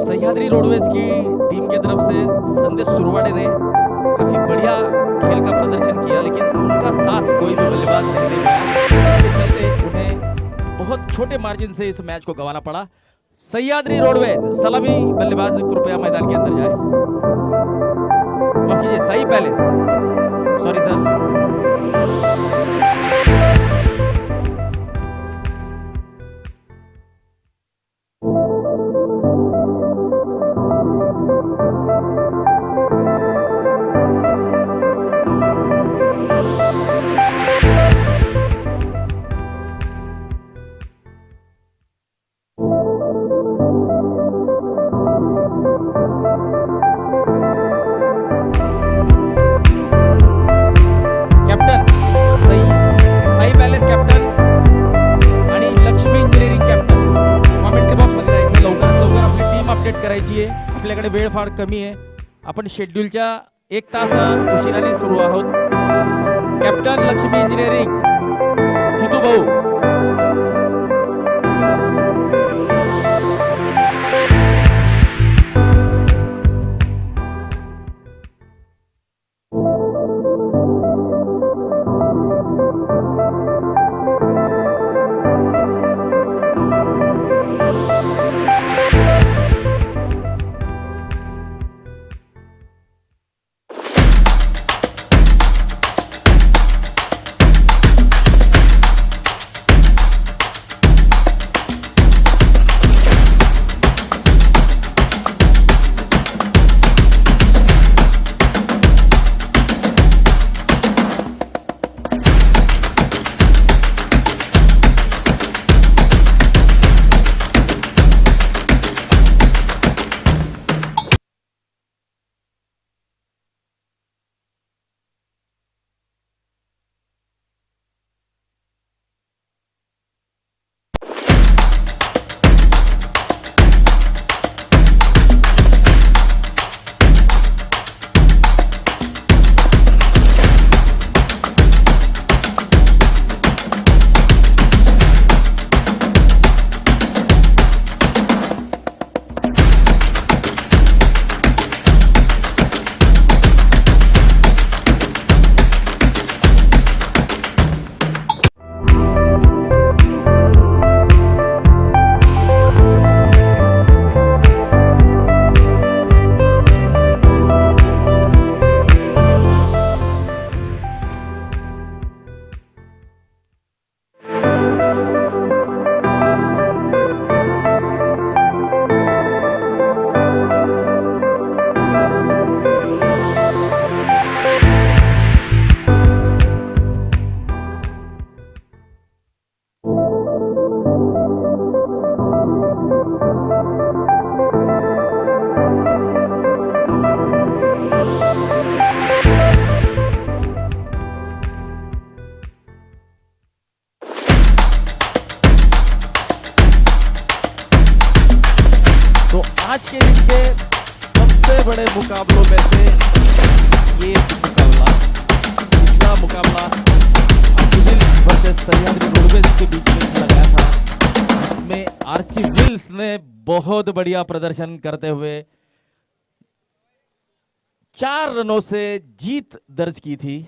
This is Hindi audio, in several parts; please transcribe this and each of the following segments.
सह्याद्री रोडवेज की टीम की तरफ से संदेश सुरवाड़े ने काफी बढ़िया खेल का प्रदर्शन किया, लेकिन उनका साथ कोई भी बल्लेबाज नहीं दे पाया। इसके चलते उन्हें बहुत छोटे मार्जिन से इस मैच को गंवाना पड़ा। सह्याद्री रोडवेज सलामी बल्लेबाज कृपया मैदान के अंदर जाए। माफ कीजिए, साई पैलेस, सॉरी सर। आपल्याकडे वेळ फार कमी आहे, आपण शेड्यूलच्या 1 तास उशिराने सुरू आहोत। कॅप्टन लक्ष्मी इंजिनिअरिंग हितू भाऊ, आज के दिन के सबसे बड़े मुकाबलों में से ये मुकाबला, पिछला मुकाबला वर्सेस सह्याद्री रोडवेज के बीच में खेला गया था, जिसमें आर्ची विल्स ने बहुत बढ़िया प्रदर्शन करते हुए 4 रनों से जीत दर्ज की थी।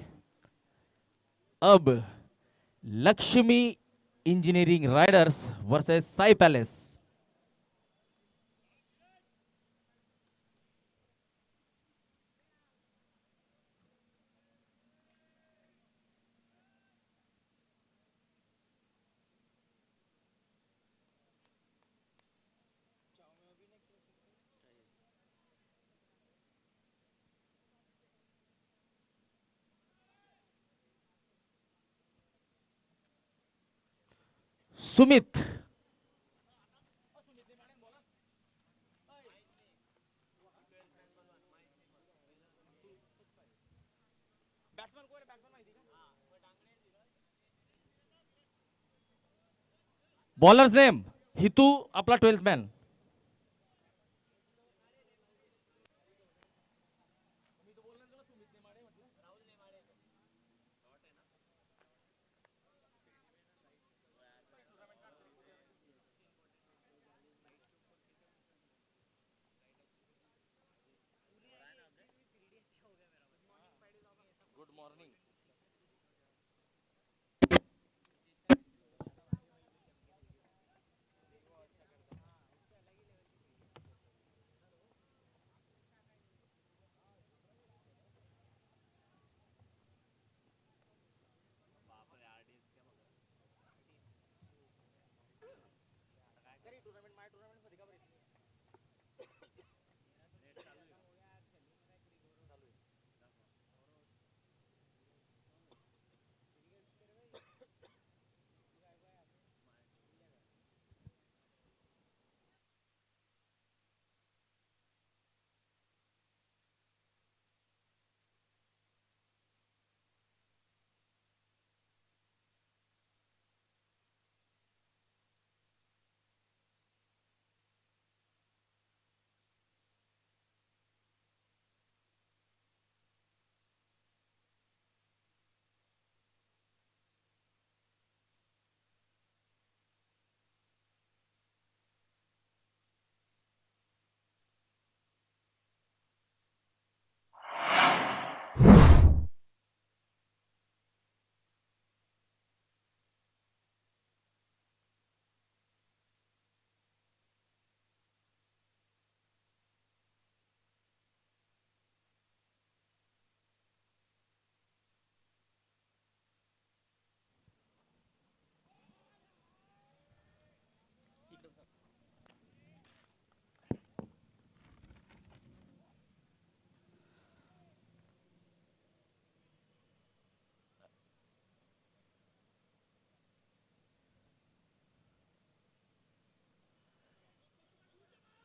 अब Lakshmi engineering riders versus Sai palace. Sumit. Bowlers name Hitu, आपला 12th मॅन। Good morning.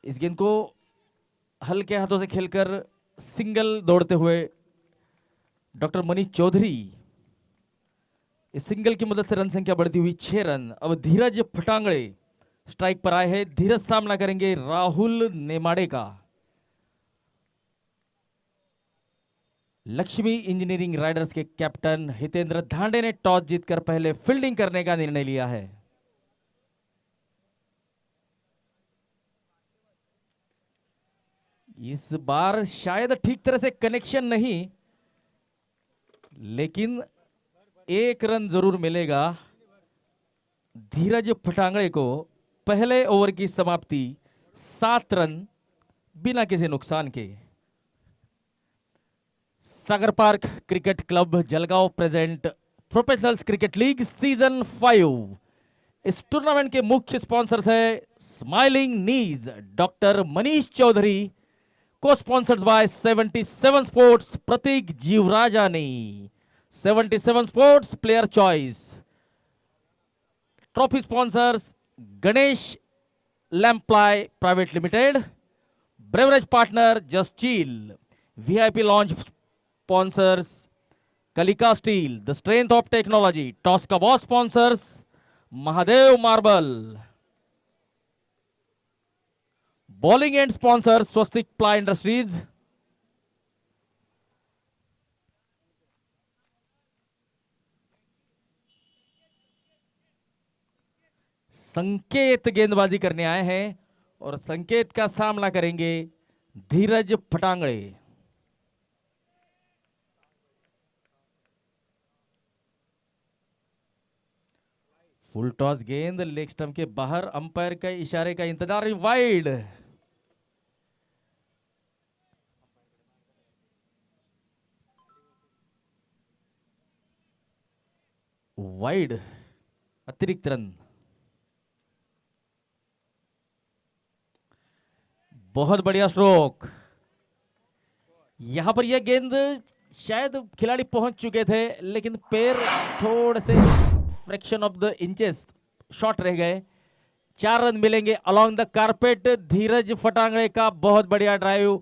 इस गेंद को हल्के हाथों से खेलकर सिंगल दौड़ते हुए डॉक्टर मनीष चौधरी। इस सिंगल की मदद से रन संख्या बढ़ती हुई 6 रन। अब धीरज फटांगड़े स्ट्राइक पर आए हैं। धीरज सामना करेंगे राहुल नेमाड़े का। लक्ष्मी इंजीनियरिंग राइडर्स के कैप्टन हितेंद्र धांडे ने टॉस जीतकर पहले फील्डिंग करने का निर्णय लिया है। इस बार शायद ठीक तरह से कनेक्शन नहीं, लेकिन 1 रन जरूर मिलेगा धीरज फटांगड़े को। पहले ओवर की समाप्ति 7 रन बिना किसी नुकसान के। Sagar park cricket club Jalgaon present professionals cricket league season 5। इस टूर्नामेंट के मुख्य स्पॉन्सर्स है smiling knees doctor Manish Chaudhary, को sponsored by 77 sports Prateek Jivrajani, 77 sports player choice. Trophy sponsors Ganesh lamply private limited, beverage partner just chill, VIP lounge sponsors Kalika steel, the strength of technology, toss का boss sponsors Mahadev marble, bowling end sponsor Swastik ply industries. Sanket गेंदबाजी करने आए हैं और संकेत का सामना करेंगे धीरज फटांगड़े। फुल टॉस गेंद लेग स्टंप के बाहर, अंपायर के इशारे का इंतजार। वाइड वाइड अतिरिक्त रन। बहुत बढ़िया स्ट्रोक। यहां पर यह गेंद शायद खिलाड़ी पहुंच चुके थे, लेकिन पैर थोड़े से fraction of the inches shot रह गए। 4 रन मिलेंगे अलोंग द कारपेट। धीरज फटांगड़े का बहुत बढ़िया ड्राइव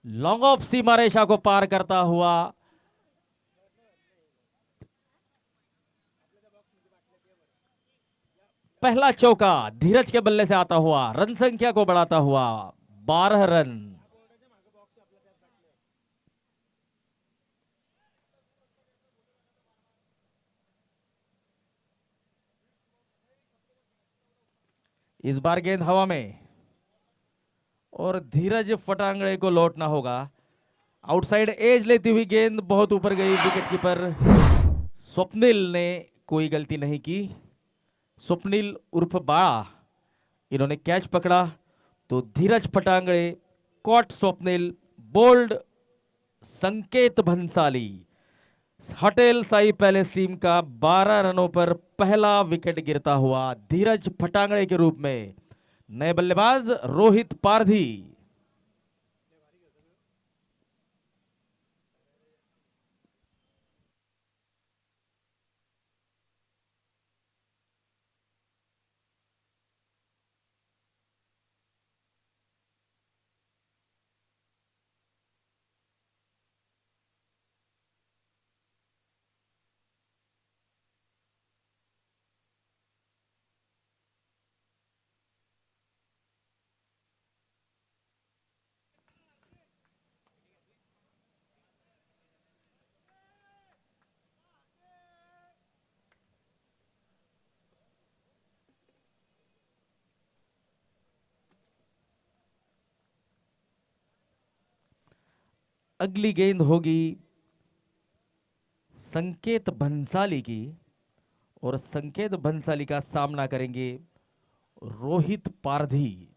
लॉन्ग ऑफ सीमा रेखा को पार करता हुआ। पहला चौका धीरज के बल्ले से आता हुआ रन संख्या को बढ़ाता हुआ 12 रन। इस बार गेंद हवा में और धीरज फटांगड़े को लौटना होगा। आउटसाइड एज लेती हुई गेंद बहुत ऊपर गई। विकेट कीपर स्वप्निल ने कोई गलती नहीं की। स्वप्निल उर्फ बाड़ा इन्होंने कैच पकड़ा तो धीरज फटांगड़े कॉट स्वप्निल बोल्ड संकेत Bhansali. Hotel Sai palace team का 12 रनों पर पहला विकेट गिरता हुआ धीरज फटांगड़े के रूप में। नए बल्लेबाज रोहित पारधी। अगली गेंद होगी संकेत भंसाली की और संकेत भंसाली का सामना करेंगे रोहित पारधी।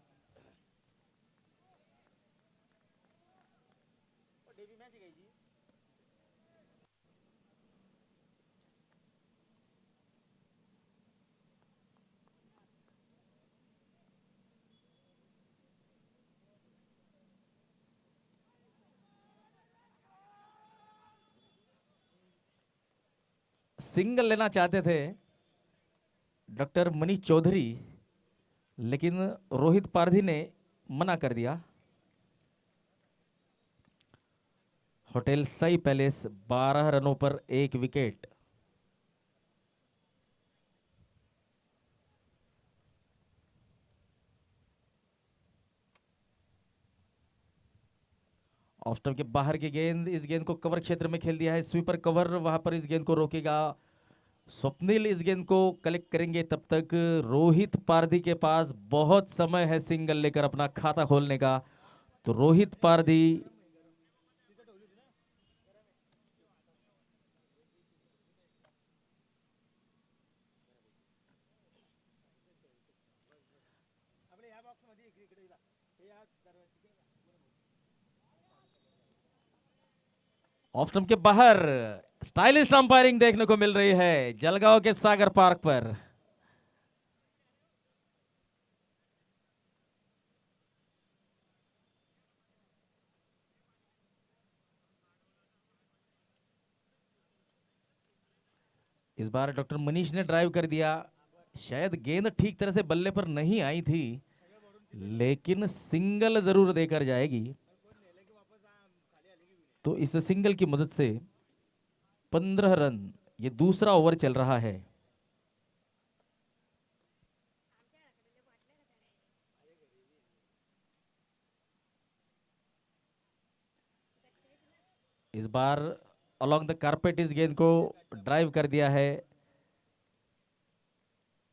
सिंगल लेना चाहते थे डॉक्टर मनीष चौधरी, लेकिन रोहित पारधी ने मना कर दिया। होटल साई पैलेस 12 रनों पर 1 विकेट। ऑफ स्टंप के बाहर की गेंद, इस गेंद को कवर क्षेत्र में खेल दिया है। स्वीपर कवर वहां पर इस गेंद को रोकेगा स्वप्निल। इस गेंद को कलेक्ट करेंगे। तब तक रोहित पारधी के पास बहुत समय है सिंगल लेकर अपना खाता खोलने का। तो रोहित पारधी ऑफ स्टंप के बाहर स्टाइलिश अंपायरिंग देखने को मिल रही है जलगांव के सागर पार्क पर। इस बार डॉक्टर मनीष ने ड्राइव कर दिया। शायद गेंद ठीक तरह से बल्ले पर नहीं आई थी, लेकिन सिंगल जरूर देकर जाएगी। तो इस सिंगल की मदद से 15 रन, ये दूसरा ओवर चल रहा है। इस बार अलोंग द कारपेट इस गेंद को ड्राइव कर दिया है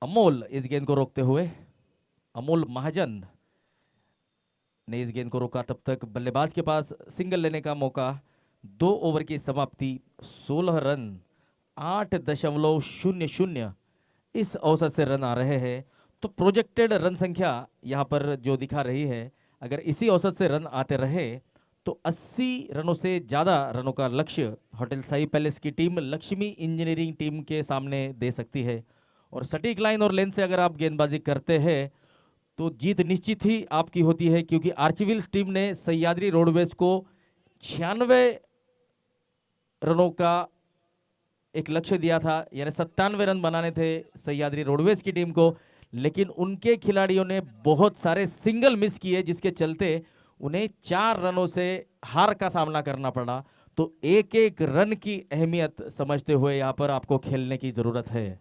अमोल। इस गेंद को रोकते हुए अमोल महाजन ने इस गेंद को रोका। तब तक बल्लेबाज के पास सिंगल लेने का मौका। 2 ओवर की समाप्ति, 16 रन 8.00 इस औसत से रन आ रहे हैं। तो प्रोजेक्टेड रन संख्या यहाँ पर जो दिखा रही है, अगर इसी औसत से रन आते रहे तो 80 रनों से ज़्यादा रनों का लक्ष्य होटल साई पैलेस की टीम लक्ष्मी इंजीनियरिंग टीम के सामने दे सकती है। और सटीक लाइन और लेंथ से अगर आप गेंदबाजी करते हैं तो जीत निश्चित ही आपकी होती है, क्योंकि आर्चीविल्स टीम ने सह्याद्री रोडवेज को 96 रनों का एक लक्ष्य दिया था, यानी 97 रन बनाने थे सह्याद्री रोडवेज की टीम को, लेकिन उनके खिलाड़ियों ने बहुत सारे सिंगल मिस किए, जिसके चलते उन्हें 4 रनों से हार का सामना करना पड़ा। तो एक एक रन की अहमियत समझते हुए यहां पर आपको खेलने की जरूरत है।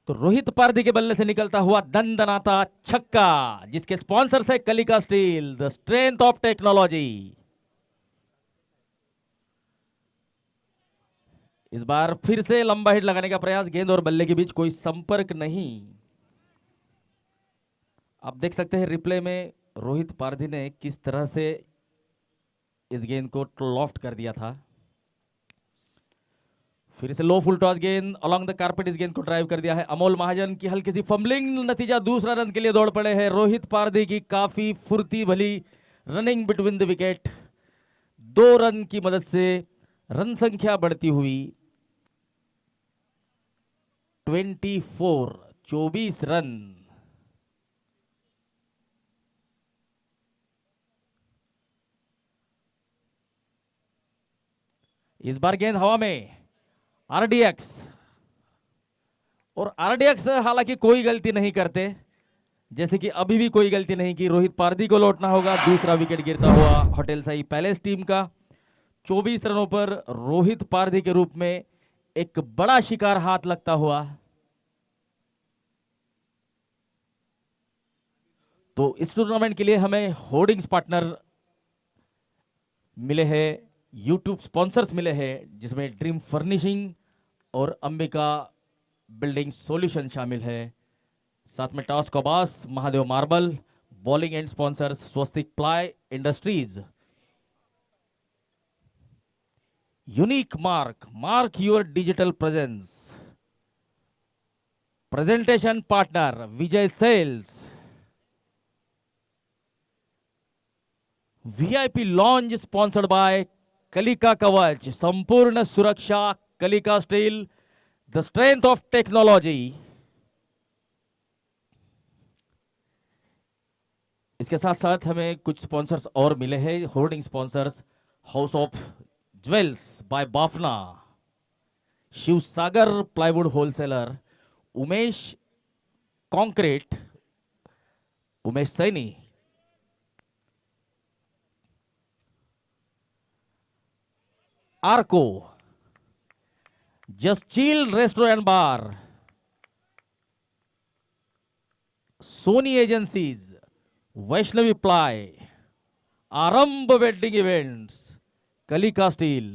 तो रोहित पारधी के बल्ले से निकलता हुआ दंदनाता छक्का, जिसके स्पॉन्सर है Kalika steel, the strength of technology. इस बार फिर से लंबा हिट लगाने का प्रयास, गेंद और बल्ले के बीच कोई संपर्क नहीं। आप देख सकते हैं रिप्ले में रोहित पारधी ने किस तरह से इस गेंद को लॉफ्ट कर दिया था। फिर से लो फुल टॉस गेंद अलोंग द कारपेट इस गेंद को ड्राइव कर दिया है। अमोल महाजन की हल्की सी फंबलिंग, नतीजा दूसरा रन के लिए दौड़ पड़े हैं। रोहित पारधी की काफी फुर्ती भली running between the wicket, 2 run की मदद से रन संख्या बढ़ती हुई 24 रन। इस बार गेंद हवा में, आरडीएक्स, और आरडीएक्स हालांकि कोई गलती नहीं करते, जैसे कि अभी भी कोई गलती नहीं की। रोहित पारधी को लौटना होगा। दूसरा विकेट गिरता हुआ होटल साई पैलेस टीम का। 24 रनों पर रोहित पारधी के रूप में एक बड़ा शिकार हाथ लगता हुआ। तो इस टूर्नामेंट के लिए हमें होर्डिंग्स पार्टनर मिले हैं, यूट्यूब स्पॉन्सर्स मिले हैं, जिसमें ड्रीम फर्निशिंग और अंबिका बिल्डिंग सॉल्यूशन शामिल है। साथ में टॉस कोबास, Mahadev marble, bowling end sponsors Swastik ply industries, unique mark your digital presence, presentation partner Vijay sales, VIP lounge sponsored by Kalika Kavach, संपूर्ण सुरक्षा Kalika steel, the strength of technology. इसके साथ साथ हमें कुछ स्पॉन्सर्स और मिले हैं। Hoarding sponsors house of jewels by Bafna, Shiv Sagar plywood wholesaler, Umesh concrete, Umesh Saini, Arco, just chill restaurant bar, Soni agencies, Vaishnavi ply, आरंभ वेडिंग इवेंट्स, कलिका स्टील,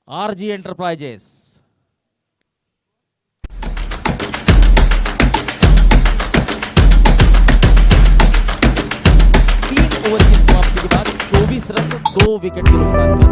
आरजी एंटरप्राइजेस। 3 ओवर की समाप्ति के बाद 24 रन 2 विकेट के नुकसान पर।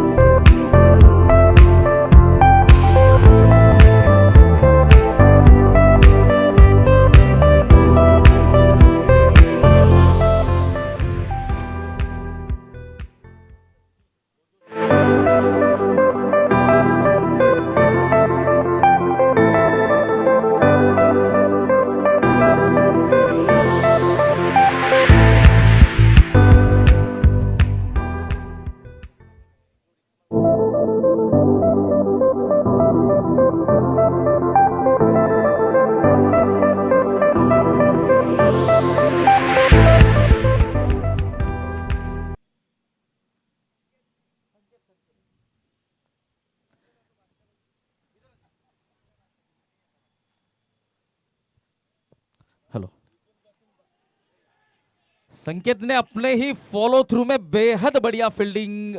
संकेत ने अपने ही फॉलो थ्रू में बेहद बढ़िया फील्डिंग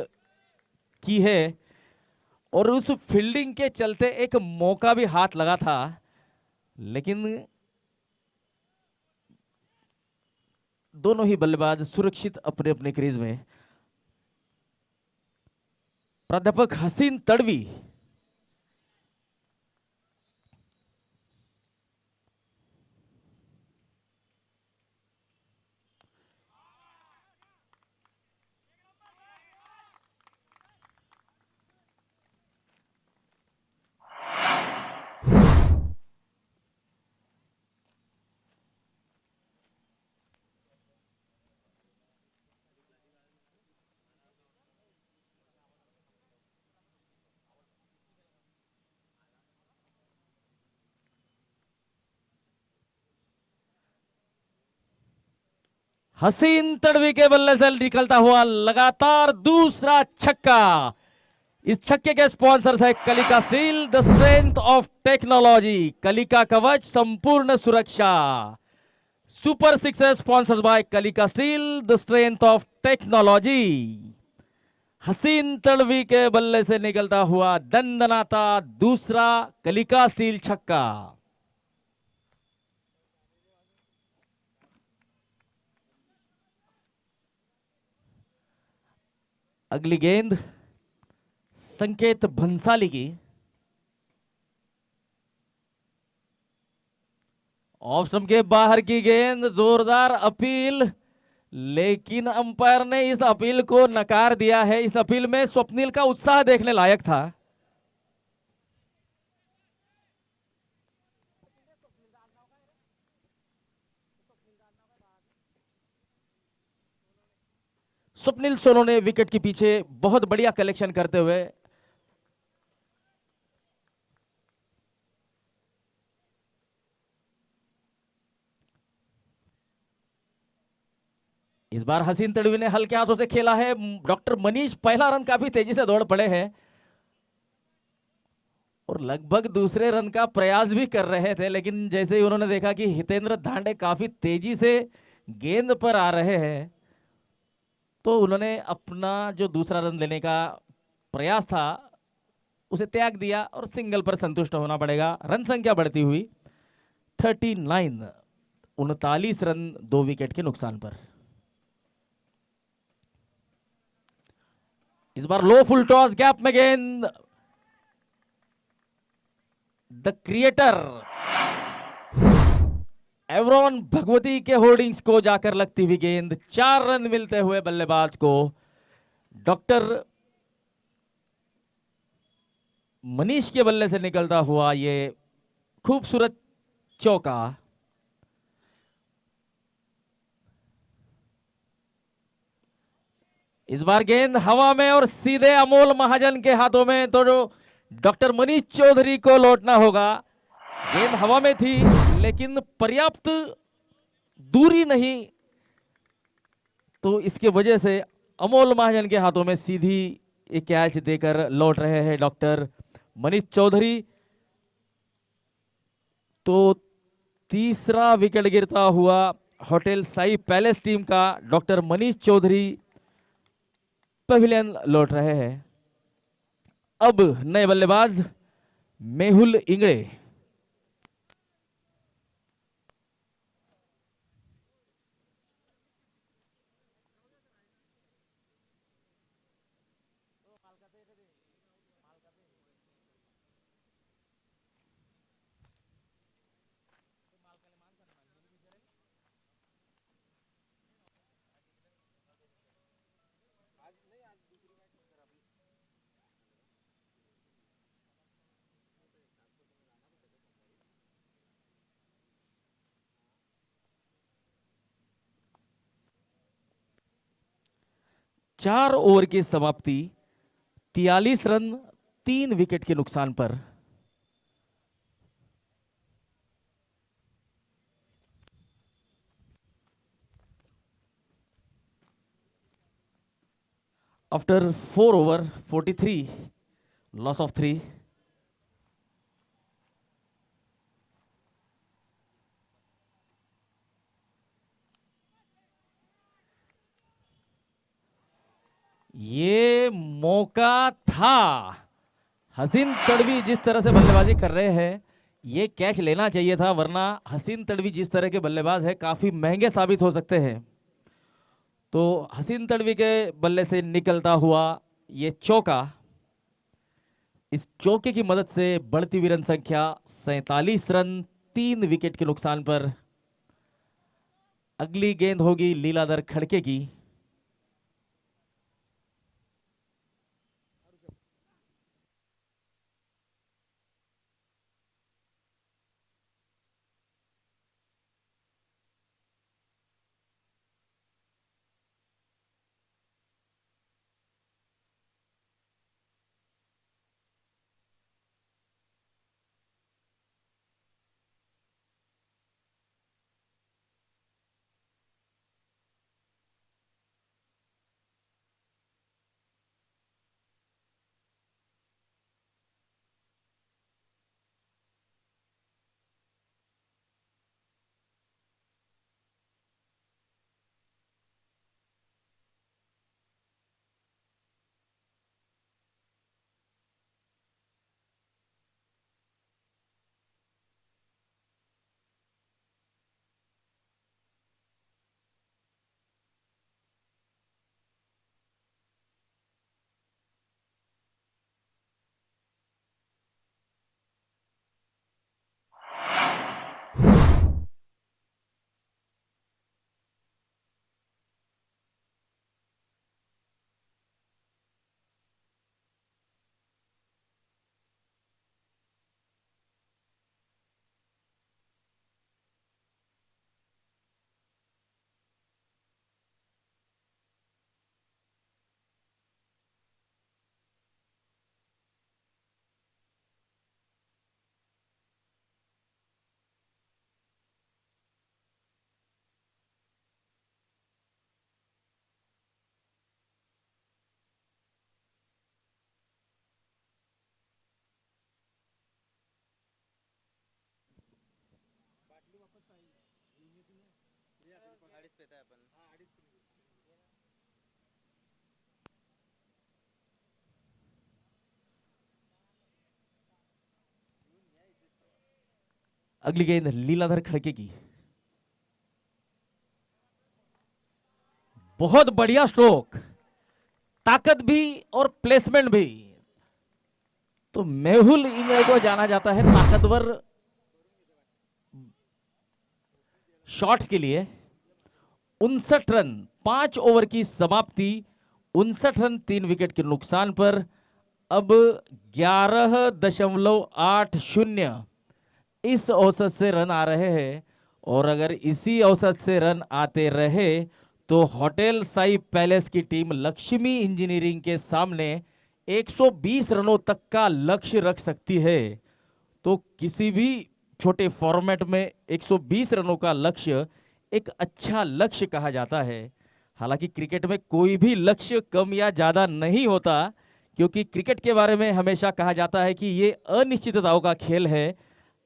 की है और उस फील्डिंग के चलते एक मौका भी हाथ लगा था, लेकिन दोनों ही बल्लेबाज सुरक्षित अपने अपने क्रीज में। प्राध्यापक हसीन तड़वी हसीन तड़वी के बल्ले से निकलता हुआ लगातार दूसरा छक्का। इस छक्के के स्पॉन्सर्स है Kalika steel, the strength of technology, Kalika Kavach संपूर्ण सुरक्षा। Super six sponsored by Kalika steel, the strength of technology. Haseen Tadvi के बल्ले से निकलता हुआ दंदनाता दूसरा कलिका स्टील छक्का। अगली गेंद संकेत भंसाली की। ऑफ स्टंप के बाहर की गेंद, जोरदार अपील, लेकिन अंपायर ने इस अपील को नकार दिया है। इस अपील में स्वप्निल का उत्साह देखने लायक था। स्वप्निल सोनो ने विकेट के पीछे बहुत बढ़िया कलेक्शन करते हुए इस बार हसीन तड़वी ने हल्के हाथों से खेला है। डॉक्टर मनीष पहला रन काफी तेजी से दौड़ पड़े हैं और लगभग दूसरे रन का प्रयास भी कर रहे थे, लेकिन जैसे ही उन्होंने देखा कि हितेंद्र धांडे काफी तेजी से गेंद पर आ रहे हैं तो उन्होंने अपना जो दूसरा रन लेने का प्रयास था उसे त्याग दिया और सिंगल पर संतुष्ट होना पड़ेगा। रन संख्या बढ़ती हुई 39, 39 रन 2 विकेट के नुकसान पर। इस बार लो फुल टॉस गैप में गेंद, द क्रिएटर एवरॉन भगवती के होर्डिंग्स को जाकर लगती हुई गेंद, 4 रन मिलते हुए बल्लेबाज को। डॉक्टर मनीष के बल्ले से निकलता हुआ ये खूबसूरत चौका। इस बार गेंद हवा में और सीधे अमोल महाजन के हाथों में, तो जो डॉक्टर मनीष चौधरी को लौटना होगा। गेंद हवा में थी लेकिन पर्याप्त दूरी नहीं, तो इसके वजह से अमोल महाजन के हाथों में सीधी एक कैच देकर लौट रहे हैं डॉक्टर मनीष चौधरी। तो तीसरा विकेट गिरता हुआ होटल साई पैलेस टीम का डॉक्टर मनीष चौधरी पवेलियन लौट रहे हैं। अब नए बल्लेबाज मेहुल इंगड़े। चार ओवर की समाप्ति, 43 रन 3 विकेट के नुकसान पर। After 4 over 43, loss of 3। ये मौका था। हसीन तड़वी जिस तरह से बल्लेबाजी कर रहे हैं, ये कैच लेना चाहिए था, वरना हसीन तड़वी जिस तरह के बल्लेबाज है काफी महंगे साबित हो सकते हैं। तो हसीन तड़वी के बल्ले से निकलता हुआ ये चौका, इस चौके की मदद से बढ़ती हुई रन संख्या 47 रन, 3 विकेट के नुकसान पर। अगली गेंद होगी लीलाधर खड़के की। अगली गेंद लीलाधर खड़के की। बहुत बढ़िया स्ट्रोक, ताकत भी और प्लेसमेंट भी। तो मेहुल इंग्लैंड को जाना जाता है ताकतवर शॉट्स के लिए। 59 रन, 5 ओवर की समाप्ति, 59 रन 3 विकेट के नुकसान पर। अब 11.80 इस औसत से रन आ रहे हैं, और अगर इसी औसत से रन आते रहे तो होटल साई पैलेस की टीम लक्ष्मी इंजीनियरिंग के सामने 120 रनों तक का लक्ष्य रख सकती है। तो किसी भी छोटे फॉर्मेट में 120 रनों का लक्ष्य एक अच्छा लक्ष्य कहा जाता है। हालांकि क्रिकेट में कोई भी लक्ष्य कम या ज़्यादा नहीं होता, क्योंकि क्रिकेट के बारे में हमेशा कहा जाता है कि ये अनिश्चितताओं का खेल है।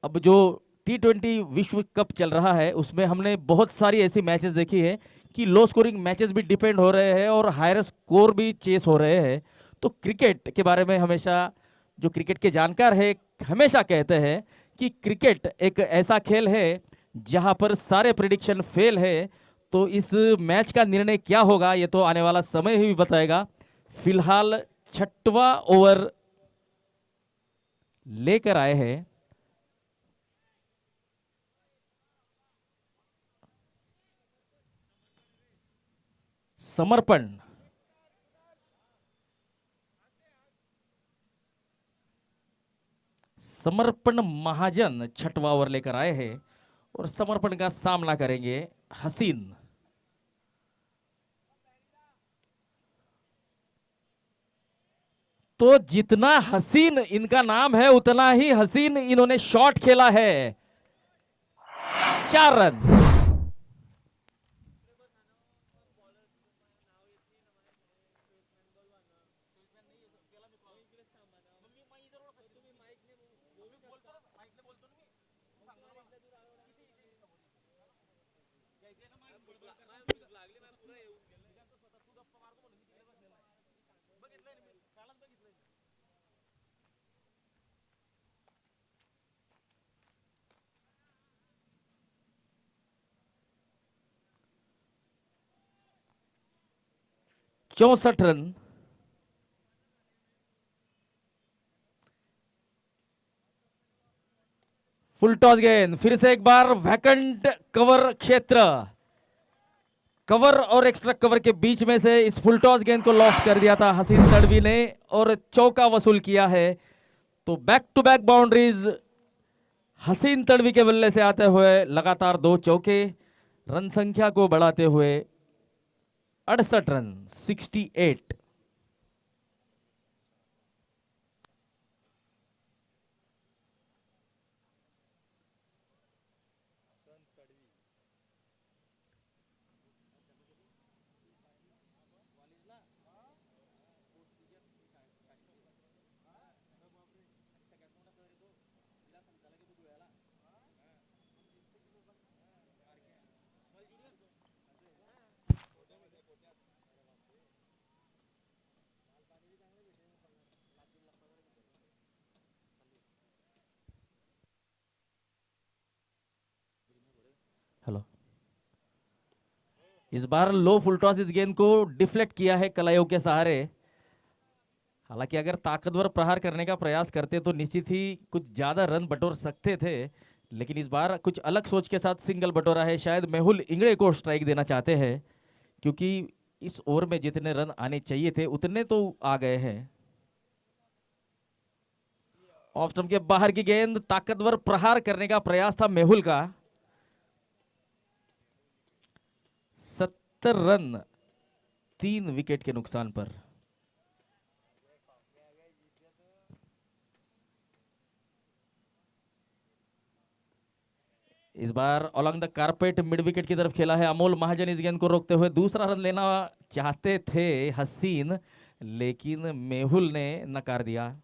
अब जो T20 विश्व कप चल रहा है उसमें हमने बहुत सारी ऐसी मैचेस देखी है कि लो स्कोरिंग मैचेस भी डिपेंड हो रहे हैं और हायर स्कोर भी चेस हो रहे हैं। तो क्रिकेट के बारे में हमेशा जो क्रिकेट के जानकार है हमेशा कहते हैं कि क्रिकेट एक ऐसा खेल है जहां पर सारे प्रिडिक्शन फेल है। तो इस मैच का निर्णय क्या होगा ये तो आने वाला समय ही बताएगा। फिलहाल 6वां ओवर लेकर आए हैं समर्पण। समर्पण महाजन 6वां ओवर लेकर आए हैं और समर्पण का सामना करेंगे हसीन। तो जितना हसीन इनका नाम है उतना ही हसीन इन्होंने शॉट खेला है। 4 रन। 64 रन। फुल टॉस गेंद, फिर से एक बार वैकेंट कवर क्षेत्र, कवर और एक्स्ट्रा कवर के बीच में से इस फुल टॉस गेंद को लॉस्ट कर दिया था हसीन तड़वी ने और चौका वसूल किया है। तो बैक टू बैक बाउंड्रीज हसीन तड़वी के बल्ले से आते हुए लगातार 2 चौके, रन संख्या को बढ़ाते हुए 68 रन 68। हेलो, इस बार लो फुल टॉस इस गेंद को डिफ्लेक्ट किया है कलाइयों के सहारे। हालांकि अगर ताकतवर प्रहार करने का प्रयास करते तो निश्चित ही कुछ ज्यादा रन बटोर सकते थे, लेकिन इस बार कुछ अलग सोच के साथ सिंगल बटोरा है। शायद मेहुल इंगड़े को स्ट्राइक देना चाहते हैं, क्योंकि इस ओवर में जितने रन आने चाहिए थे उतने तो आ गए हैं। ऑफ स्टंप के बाहर की गेंद, ताकतवर प्रहार करने का प्रयास था मेहुल का। 70 रन 3 विकेट के नुकसान पर। इस बार along the carpet mid wicket की तरफ खेला है अमोल महाजन इस गेंद को रोकते हुए। दूसरा रन लेना चाहते थे हसीन, लेकिन मेहुल ने नकार दिया।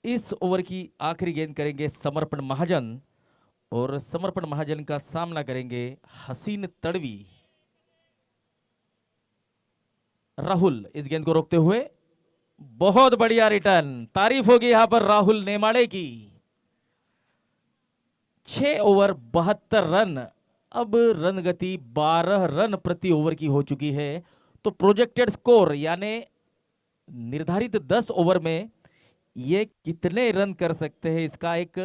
इस ओवर की आखिरी गेंद करेंगे समर्पण महाजन और समर्पण महाजन का सामना करेंगे हसीन तड़वी। राहुल इस गेंद को रोकते हुए, बहुत बढ़िया रिटर्न, तारीफ होगी यहां पर राहुल नेमाड़े की। 6 ओवर 72 रन, अब रन गति 12 रन प्रति ओवर की हो चुकी है। तो प्रोजेक्टेड स्कोर यानी निर्धारित 10 ओवर में ये कितने रन कर सकते हैं इसका एक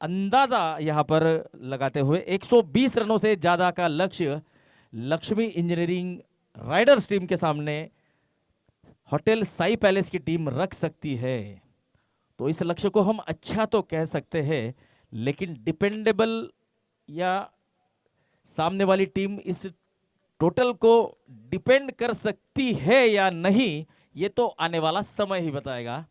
अंदाजा यहां पर लगाते हुए 120 रनों से ज्यादा का लक्ष्य लक्ष्मी इंजीनियरिंग राइडर्स टीम के सामने होटल साई पैलेस की टीम रख सकती है। तो इस लक्ष्य को हम अच्छा तो कह सकते हैं, लेकिन डिपेंडेबल या सामने वाली टीम इस टोटल को डिपेंड कर सकती है या नहीं, ये तो आने वाला समय ही बताएगा।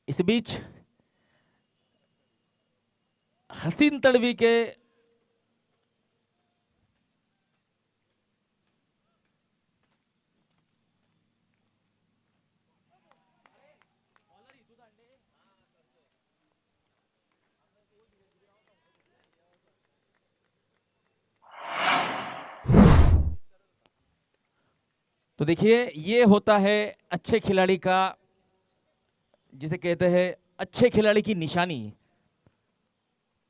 इस बीच हसीन तड़वी के तो देखिए, ये होता है अच्छे खिलाड़ी का, जिसे कहते हैं अच्छे खिलाड़ी की निशानी।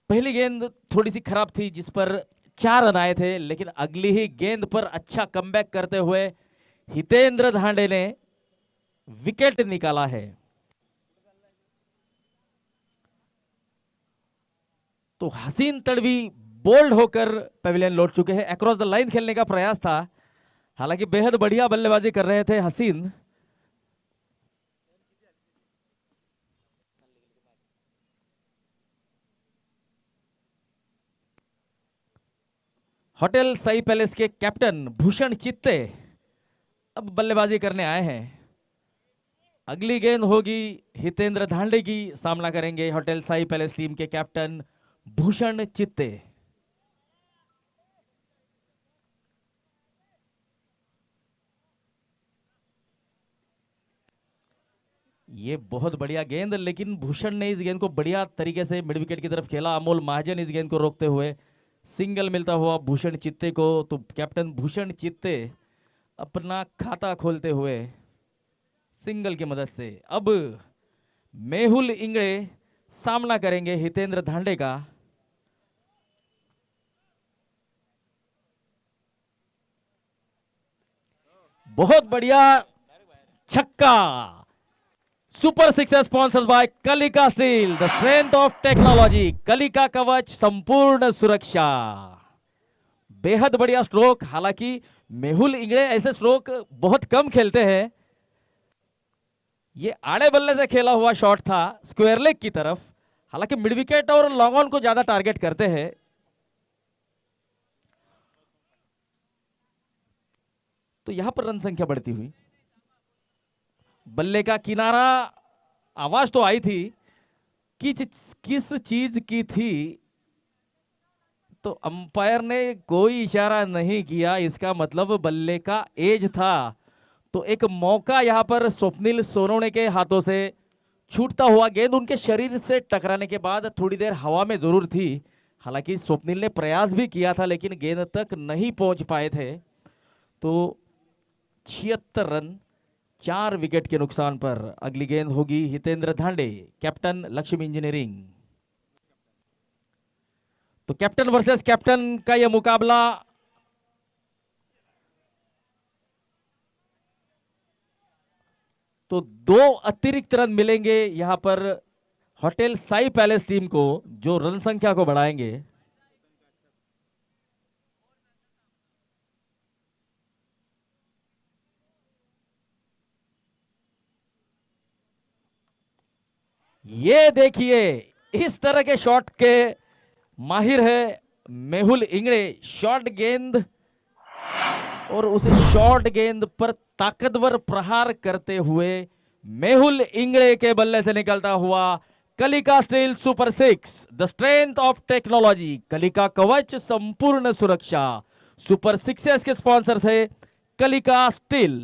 पहली गेंद थोड़ी सी खराब थी जिस पर 4 रन आए थे, लेकिन अगली ही गेंद पर अच्छा कमबैक करते हुए हितेंद्र धांडे ने विकेट निकाला है। तो हसीन तड़वी बोल्ड होकर पवेलियन लौट चुके हैं। अक्रॉस द लाइन खेलने का प्रयास था, हालांकि बेहद बढ़िया बल्लेबाजी कर रहे थे हसीन। होटल साई पैलेस के कैप्टन भूषण चित्ते अब बल्लेबाजी करने आए हैं। अगली गेंद होगी हितेंद्र धांडे की, सामना करेंगे होटल साई पैलेस टीम के कैप्टन भूषण चित्ते। ये बहुत बढ़िया गेंद, लेकिन भूषण ने इस गेंद को बढ़िया तरीके से मिड विकेट की तरफ खेला। अमोल महाजन इस गेंद को रोकते हुए, सिंगल मिलता हुआ भूषण चित्ते को। तो कैप्टन भूषण चित्ते अपना खाता खोलते हुए सिंगल की मदद से अब मेहुल इंगड़े सामना करेंगे हितेंद्र धांडे का। बहुत बढ़िया छक्का। Super sixer sponsored by Kalika steel, the strength of technology. Kalika Kavach, संपूर्ण सुरक्षा। बेहद बढ़िया स्ट्रोक। हालांकि मेहुल इंगड़े ऐसे स्ट्रोक बहुत कम खेलते हैं। ये आड़े बल्ले से खेला हुआ शॉट था स्क्वायर लेग की तरफ। हालांकि मिड विकेट और लॉन्ग ऑन को ज्यादा टारगेट करते हैं। तो यहां पर रन संख्या बढ़ती हुई, बल्ले का किनारा, आवाज तो आई थी कि किस चीज की थी, तो अंपायर ने कोई इशारा नहीं किया। इसका मतलब बल्ले का एज था। तो एक मौका यहां पर स्वप्निल सोनवणे के हाथों से छूटता हुआ गेंद उनके शरीर से टकराने के बाद थोड़ी देर हवा में जरूर थी। हालांकि स्वप्निल ने प्रयास भी किया था, लेकिन गेंद तक नहीं पहुंच पाए थे। तो 76 रन 4 विकेट के नुकसान पर अगली गेंद होगी हितेंद्र धांडे, कैप्टन लक्ष्मी इंजीनियरिंग। तो कैप्टन वर्सेस कैप्टन का यह मुकाबला तो 2 अतिरिक्त रन मिलेंगे यहां पर होटल साई पैलेस टीम को, जो रन संख्या को बढ़ाएंगे। ये देखिए, इस तरह के शॉट के माहिर है मेहुल इंगड़े। शॉर्ट गेंद और उस शॉर्ट गेंद पर ताकतवर प्रहार करते हुए मेहुल इंगड़े के बल्ले से निकलता हुआ Kalika steel super 6, the strength of technology. Kalika Kavach, संपूर्ण सुरक्षा। सुपर 6 के स्पॉन्सर्स है कलिका स्टील।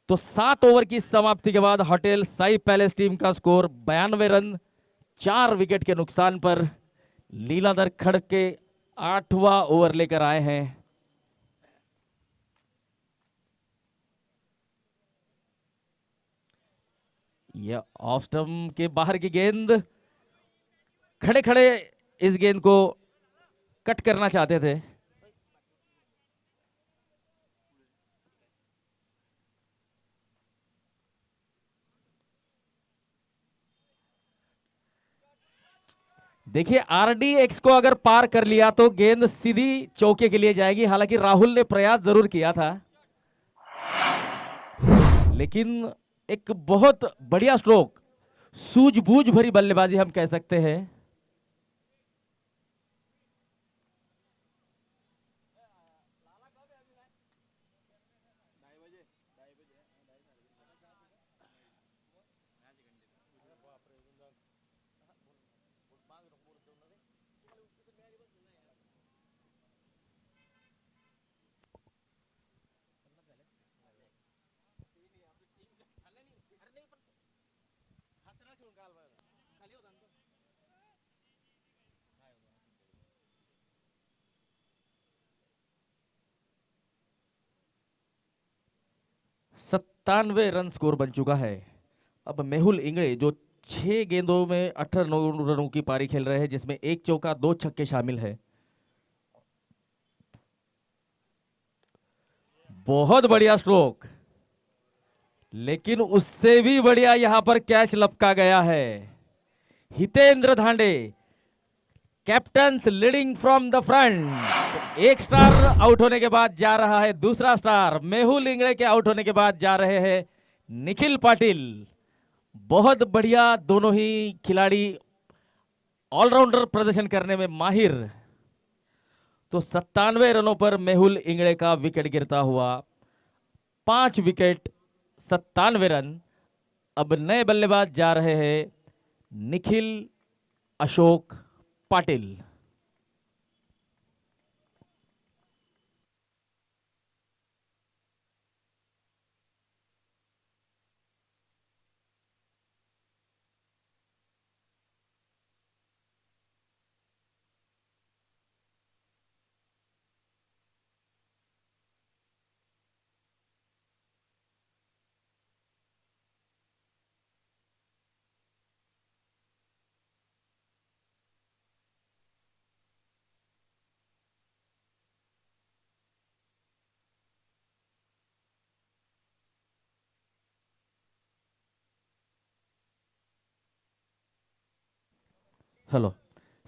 तो 7 ओवर की समाप्ति के बाद होटल साई पैलेस टीम का स्कोर 92 रन 4 विकेट के नुकसान पर लीलाधर खड़क के 8वां ओवर लेकर आए हैं। यह ऑफ स्टंप के बाहर की गेंद, खड़े खड़े इस गेंद को कट करना चाहते थे। देखिए, आरडीएक्स को अगर पार कर लिया तो गेंद सीधी चौके के लिए जाएगी। हालांकि राहुल ने प्रयास जरूर किया था, लेकिन एक बहुत बढ़िया स्ट्रोक, सूझबूझ भरी बल्लेबाजी हम कह सकते हैं। सत्तानवे रन स्कोर बन चुका है। अब मेहुल इंगड़े जो 6 गेंदों में 18 रनों की पारी खेल रहे हैं, जिसमें 1 चौका 2 छक्के शामिल है। बहुत बढ़िया स्ट्रोक, लेकिन उससे भी बढ़िया यहां पर कैच लपका गया है। Hitendra Dhande, captains leading from the front. एक स्टार आउट होने के बाद जा रहा है दूसरा स्टार। मेहुल इंगड़े के आउट होने के बाद जा रहे हैं निखिल पाटिल। बहुत बढ़िया दोनों ही खिलाड़ी ऑलराउंडर प्रदर्शन करने में माहिर। तो 97 रनों पर मेहुल इंगड़े का विकेट गिरता हुआ 5 विकेट 97 रन। अब नए बल्लेबाज जा रहे हैं Nikhil Ashok Patil. Hello,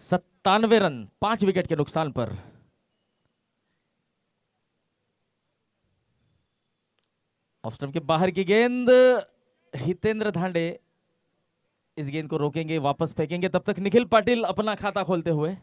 97 run 5 wicket के नुकसान पर। ऑफ स्टंप के बाहर की गेंद, हितेंद्र धांडे इस गेंद को रोकेंगे, वापस फेंकेंगे। तब तक निखिल पाटिल अपना खाता खोलते हुए।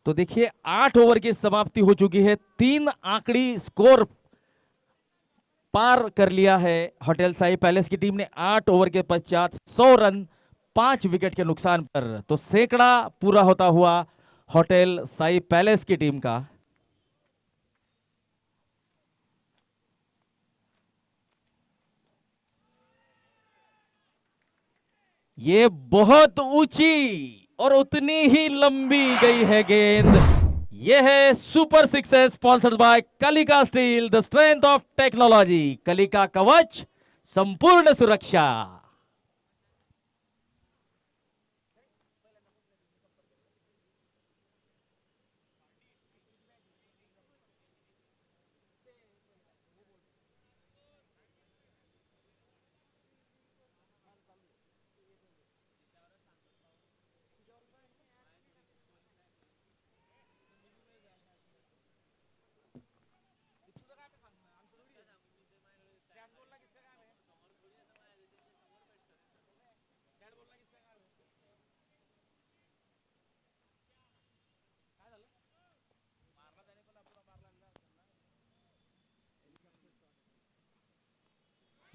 तो देखिए 8 ओवर की समाप्ति हो चुकी है। 3 आंकड़ी स्कोर पार कर लिया है होटल साई पैलेस की टीम ने 8 ओवर के पश्चात 100 रन 5 विकेट के नुकसान पर। तो सैकड़ा पूरा होता हुआ होटल साई पैलेस की टीम का। ये बहुत ऊंची और उतनी ही लंबी गई है गेंद। यह है super sixes sponsored by Kalika steel, the strength of technology. Kalika Kavach, संपूर्ण सुरक्षा।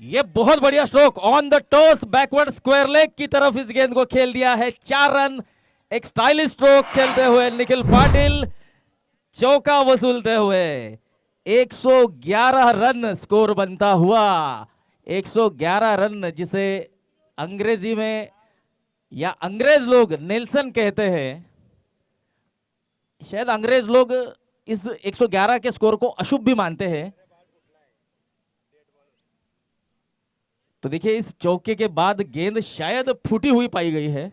ये बहुत बढ़िया stroke on the toes backward square leg की तरफ इस गेंद को खेल दिया है। 4 रन। एक स्टाइलिश स्ट्रोक खेलते हुए निखिल पाटिल चौका वसूलते हुए 111 रन स्कोर बनता हुआ। 111 रन जिसे अंग्रेजी में या अंग्रेज लोग नेल्सन कहते हैं। शायद अंग्रेज लोग इस 111 के स्कोर को अशुभ भी मानते हैं। तो देखिए इस चौके के बाद गेंद शायद फूटी हुई पाई गई है।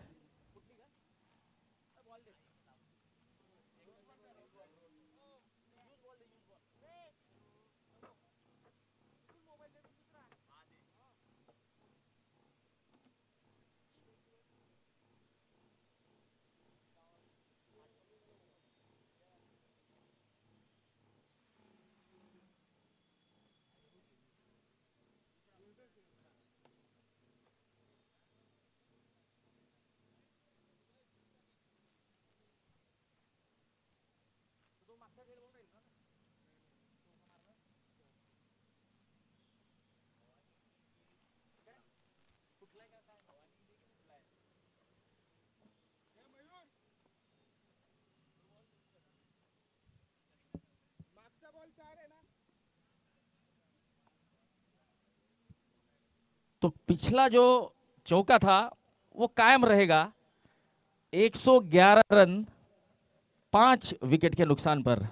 तो पिछला जो चौका था वो कायम रहेगा। 111 रन 5 विकेट के नुकसान पर।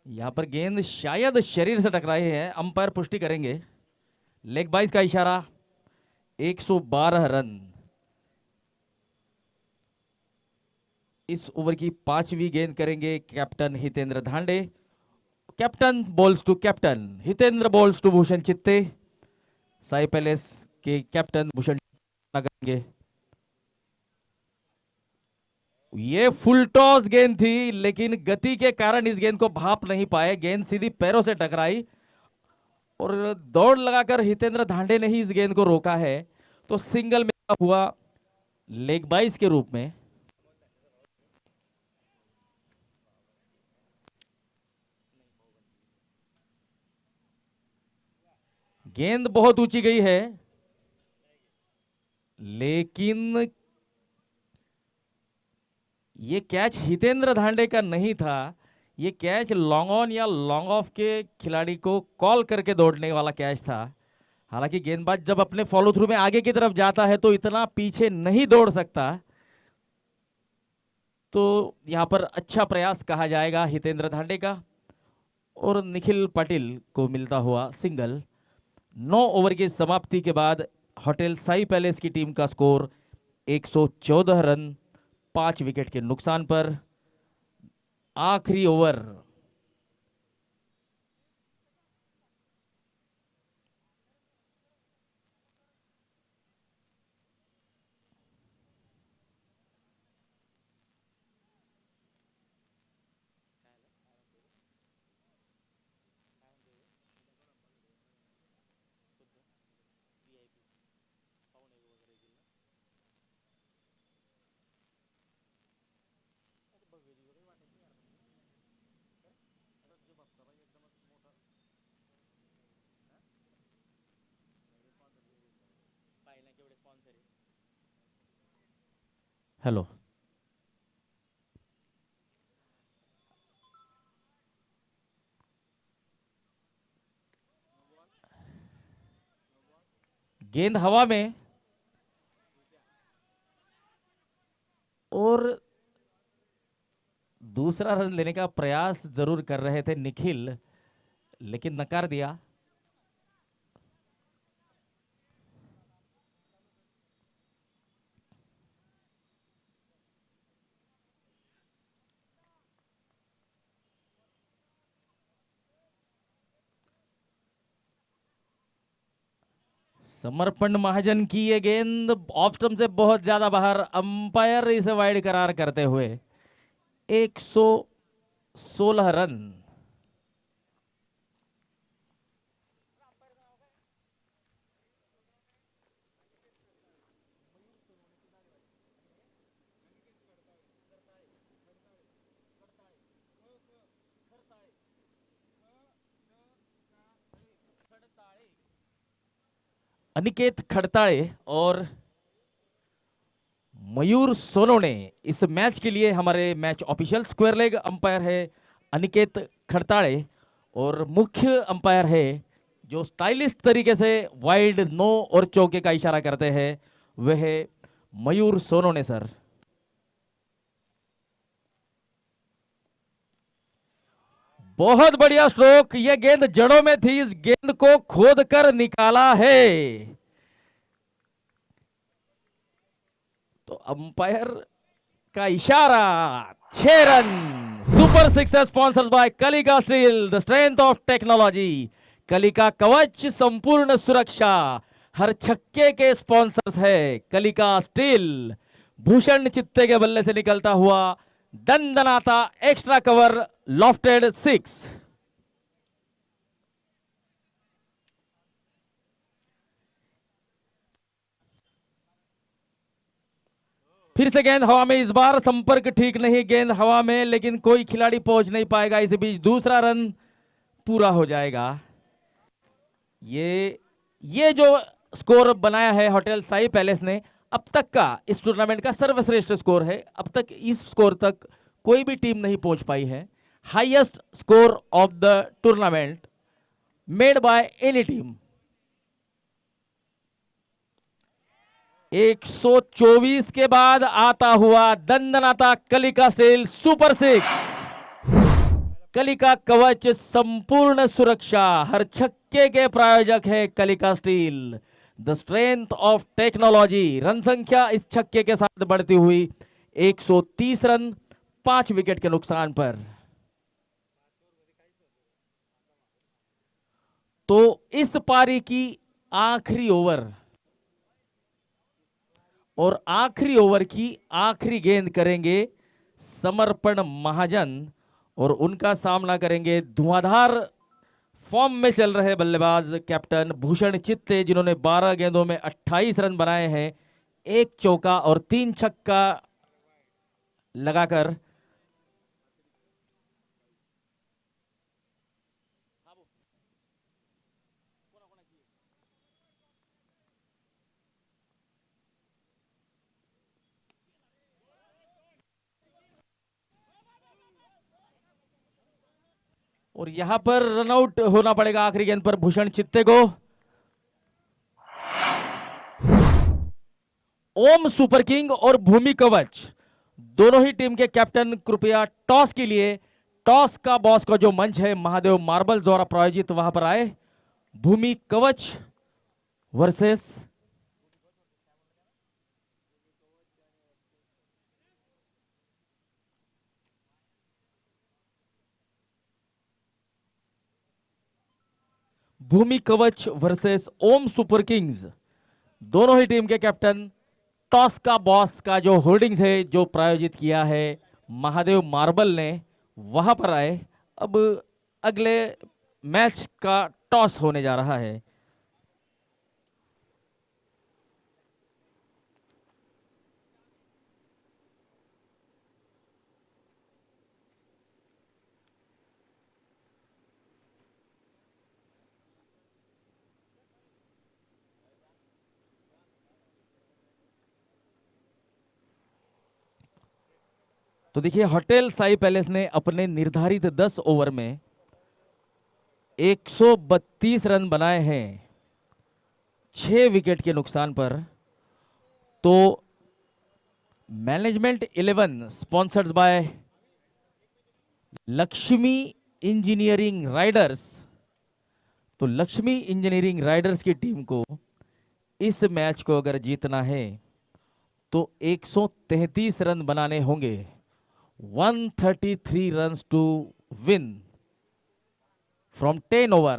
यहां पर गेंद शायद शरीर से टकराई है, अंपायर पुष्टि करेंगे। लेग बाइज का इशारा। 112 रन। इस ओवर की 5वीं गेंद करेंगे captain Hitendra Dhande. Captain balls to captain Hitendra, balls to Bhushan Chitte. Sai palace के कैप्टन भूषण करेंगे। ये फुल टॉस गेंद थी, लेकिन गति के कारण इस गेंद को भाप नहीं पाए। गेंद सीधी पैरों से टकराई और दौड़ लगाकर हितेंद्र धांडे ने ही इस गेंद को रोका है। तो सिंगल में हुआ लेग बाइज के रूप में। गेंद बहुत ऊंची गई है, लेकिन ये कैच हितेंद्र धांडे का नहीं था। ये कैच लॉन्ग ऑन या लॉन्ग ऑफ के खिलाड़ी को कॉल करके दौड़ने वाला कैच था। हालांकि गेंदबाज जब अपने फॉलो थ्रू में आगे की तरफ जाता है तो इतना पीछे नहीं दौड़ सकता। तो यहां पर अच्छा प्रयास कहा जाएगा हितेंद्र धांडे का। और निखिल पाटिल को मिलता हुआ सिंगल। 9 ओवर की समाप्ति के बाद होटल साई पैलेस की टीम का स्कोर 114 रन 5 विकेट के नुकसान पर। आखिरी ओवर। हेलो, गेंद हवा में और दूसरा रन लेने का प्रयास जरूर कर रहे थे निखिल, लेकिन नकार दिया। समर्पण महाजन की ये गेंद ऑफ स्टंप से बहुत ज्यादा बाहर। अंपायर इसे वाइड करार करते हुए 116 रन। अनिकेत खड़ताले और मयूर सोनो ने इस मैच के लिए हमारे match official square leg umpire है अनिकेत खड़ताले और मुख्य अंपायर है जो स्टाइलिस्ट तरीके से वाइड नो और चौके का इशारा करते हैं वह है मयूर सोनो ने सर। बहुत बढ़िया स्ट्रोक। यह गेंद जड़ों में थी, इस गेंद को खोद कर निकाला है। तो अंपायर का इशारा 6 रन। Super 6 sponsored by Kalika steel, the strength of technology. Kalika Kavach, संपूर्ण सुरक्षा। हर छक्के के स्पॉन्सर्स है कलिका स्टील। भूषण चित्ते के बल्ले से निकलता हुआ दंदनाता एक्स्ट्रा कवर लॉफ्टेड 6। फिर से गेंद हवा में, इस बार संपर्क ठीक नहीं। गेंद हवा में लेकिन कोई खिलाड़ी पहुंच नहीं पाएगा। इस बीच दूसरा रन पूरा हो जाएगा। ये जो स्कोर बनाया है होटल साई पैलेस ने अब तक का इस टूर्नामेंट का सर्वश्रेष्ठ स्कोर है। अब तक इस स्कोर तक कोई भी टीम नहीं पहुंच पाई है। Highest score of the tournament made by any team. 124 के बाद आता हुआ दंदनाता कलिका स्टील सुपर 6। कलिका कवच संपूर्ण सुरक्षा, हर छक्के के प्रायोजक है Kalika steel. The strength of technology. Run संख्या इस छक्के के साथ बढ़ती हुई 130 रन 5 विकेट के नुकसान पर। तो इस पारी की आखिरी ओवर और आखिरी ओवर की आखिरी गेंद करेंगे समर्पण महाजन और उनका सामना करेंगे धुआंधार फॉर्म में चल रहे बल्लेबाज कैप्टन भूषण चित्ते, जिन्होंने 12 गेंदों में 28 रन बनाए हैं, 1 चौका और 3 छक्का लगाकर। और यहां पर रनआउट होना पड़ेगा आखिरी गेंद पर भूषण चित्ते को। ओम सुपर किंग और भूमि कवच दोनों ही टीम के कैप्टन कृपया टॉस के लिए, टॉस का बॉस का जो मंच है महादेव मार्बल द्वारा प्रायोजित, वहां पर आए। भूमि कवच वर्सेस भूमि कवच वर्सेस ओम सुपर किंग्स। दोनों ही टीम के कैप्टन टॉस का बॉस का जो होर्डिंग्स है जो प्रायोजित किया है महादेव मार्बल ने, वहां पर आए। अब अगले मैच का टॉस होने जा रहा है। तो देखिए, होटल साई पैलेस ने अपने निर्धारित 10 ओवर में 132 रन बनाए हैं 6 विकेट के नुकसान पर। तो management 11 sponsored by Lakshmi engineering Riders, तो लक्ष्मी इंजीनियरिंग राइडर्स की टीम को इस मैच को अगर जीतना है तो 133 रन बनाने होंगे। 133 runs to win from 10 over।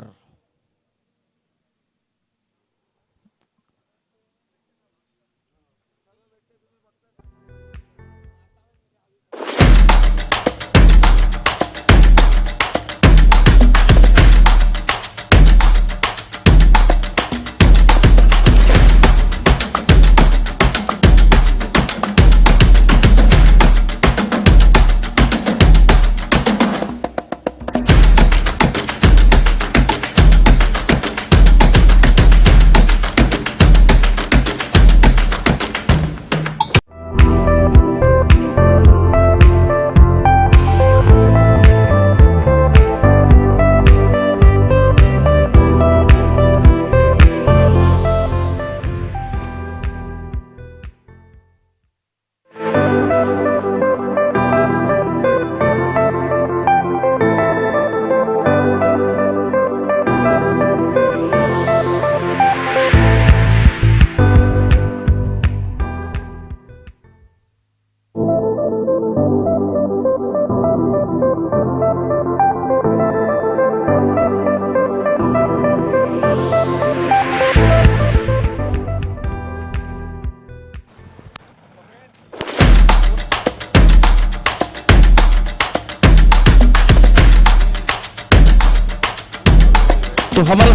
तो हमारा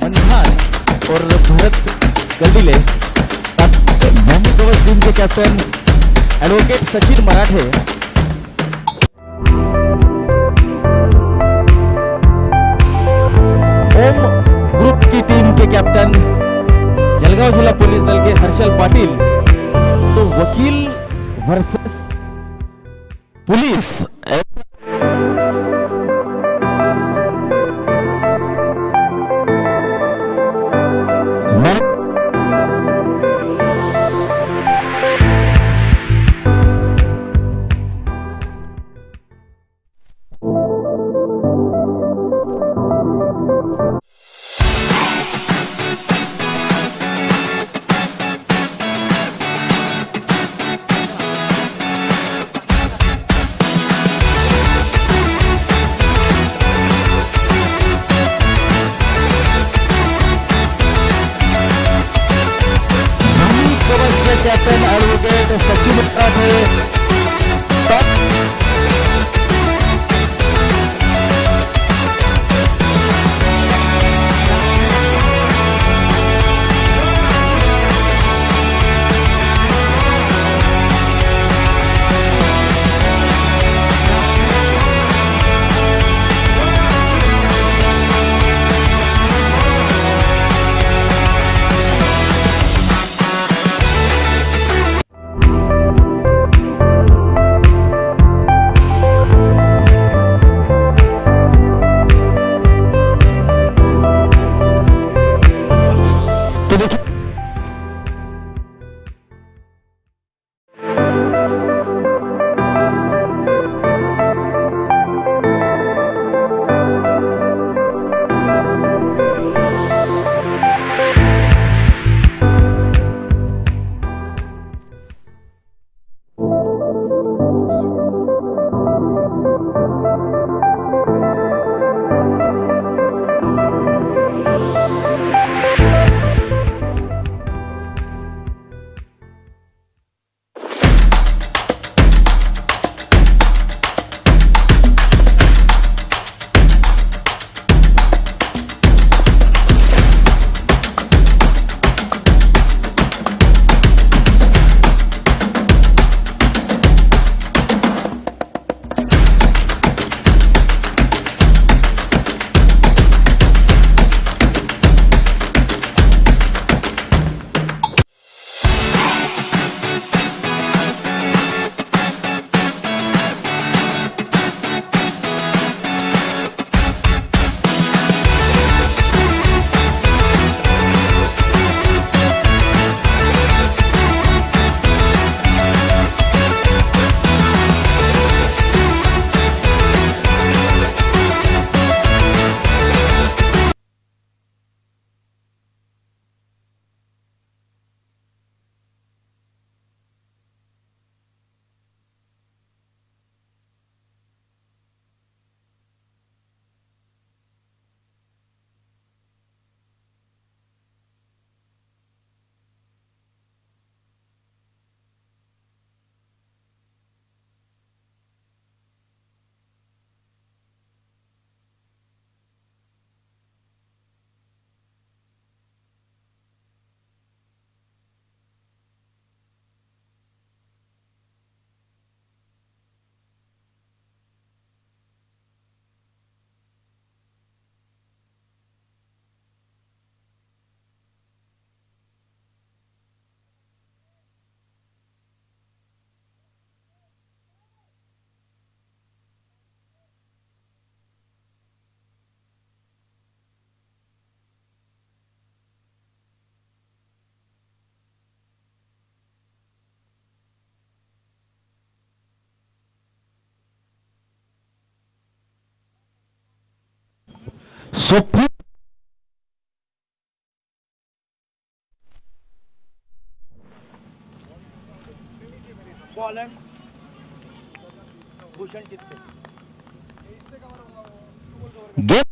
मनभान और भरत गल्डीले, भूमि कवच टीम के कैप्टन एडवोकेट सचिन मराठे, ओम ग्रुप की टीम के कैप्टन जलगांव जिला पुलिस दल के हर्षल पाटिल वकील versus police. Captain advocate Sachin थे। सुप्रीम भूषण चित्ते गेट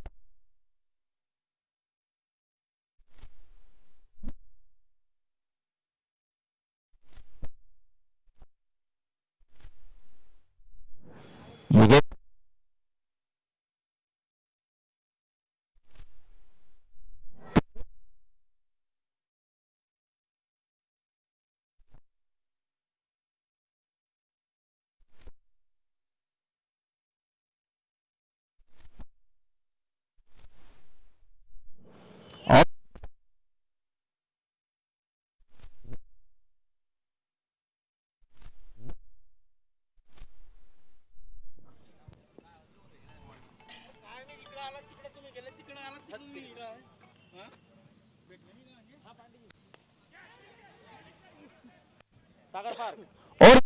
सागर पार्क और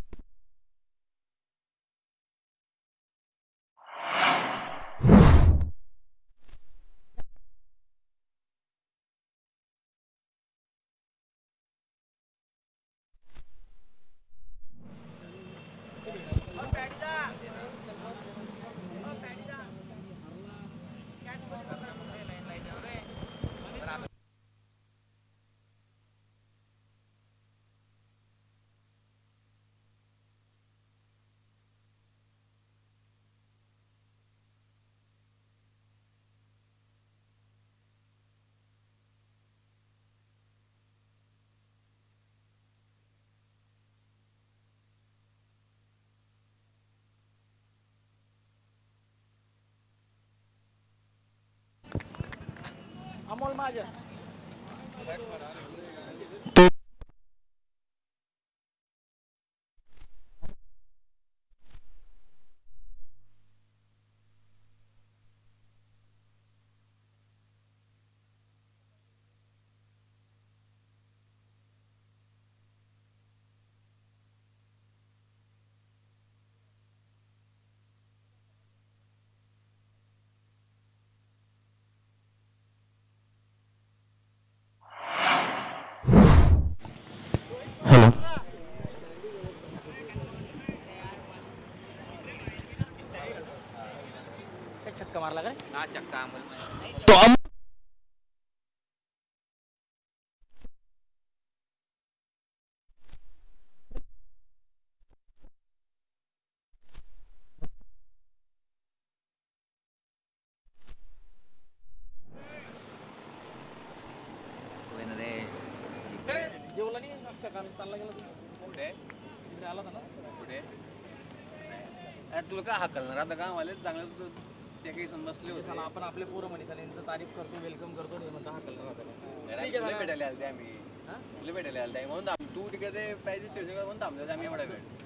अमोल महाजन हेलो काय छक्का मारला का रे? हा चक्का अमोल तो होईना रे काय जेवला नाही छक्का चालला गेला तू? कुठे इकडे आला होता ना? कुठे तुला काय हाकलणार आता का मला चांगलं ते काही सण बसले होते चला आपण आपले पोरं म्हणे त्याला यांचं तारीफ करतो वेलकम करतो नाही म्हणता हा कलर तुला भेटायला आलते आम्ही तुला भेटायला आलते म्हणून तू तिकडे ते पाहिजे स्टेशन म्हणून थांबलो आम्ही एवढा वेळ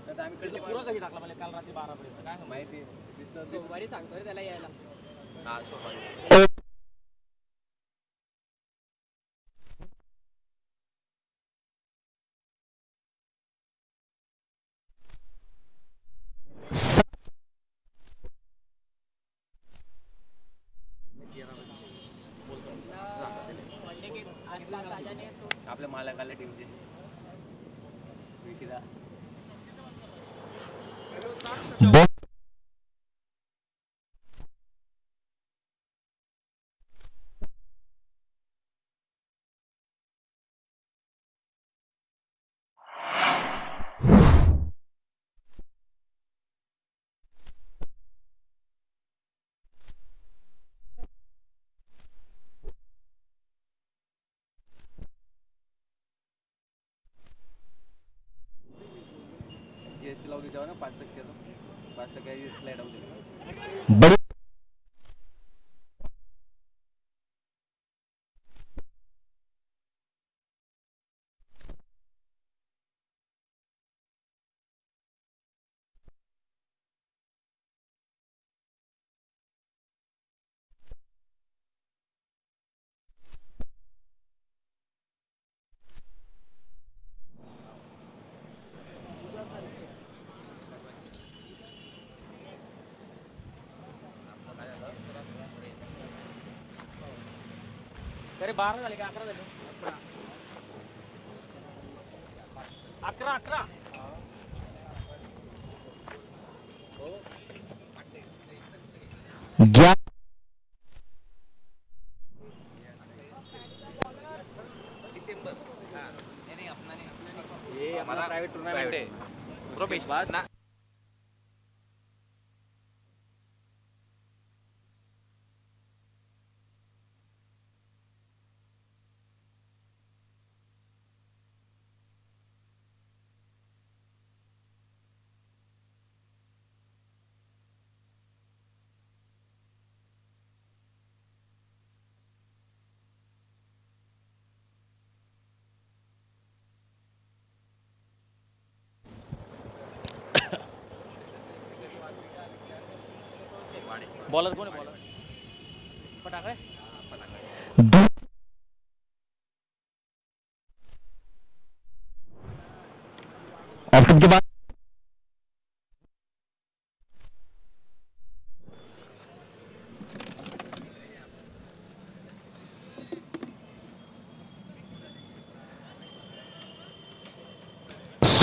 तर आम्ही कडे पुरं कधी टाकला मला काल रात्री 12 पर्यंत काय माहिती दिसलं सोमवारी सांगतो रे त्याला यायला हा सोमवारी आपल्या मालक आल्या टीमचे विकीदा जीएसटी लावली तेव्हा ना 5% जीएसटी लाईट होती बड़ी अरे 12 झाले का 11 झाले 11 ज्ञान ये हमारा प्राइवेट टूर्नामेंट है प्रोफेश बाद ना बॉलर कोण आहे बॉलर पटाक आहे दू-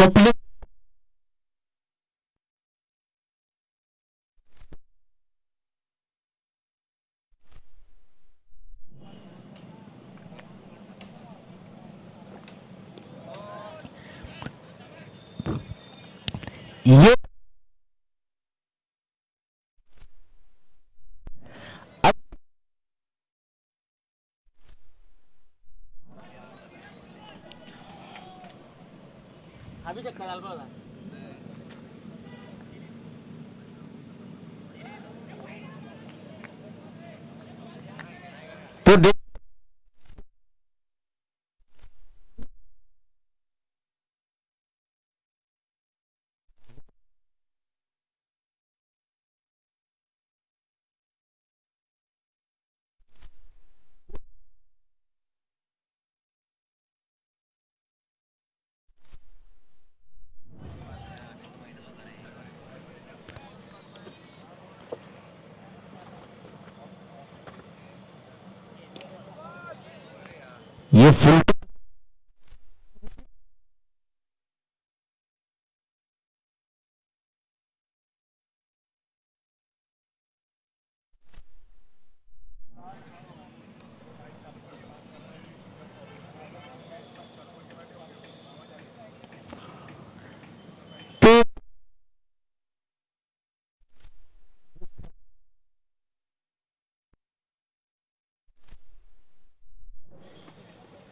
स्वप्निल ये अभी चक्कर डाल पाओ तो देख ये फुल तो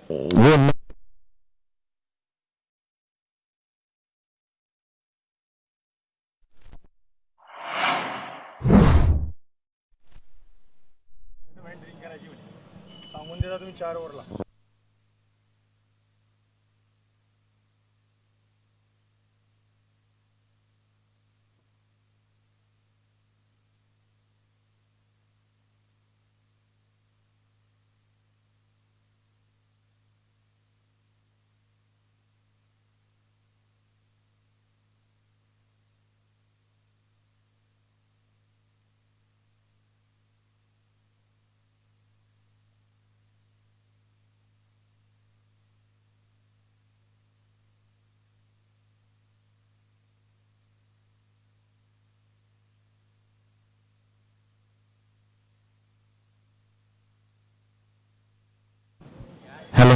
वो सांगून देता तुम्ही 4 ओव्हरला. हेलो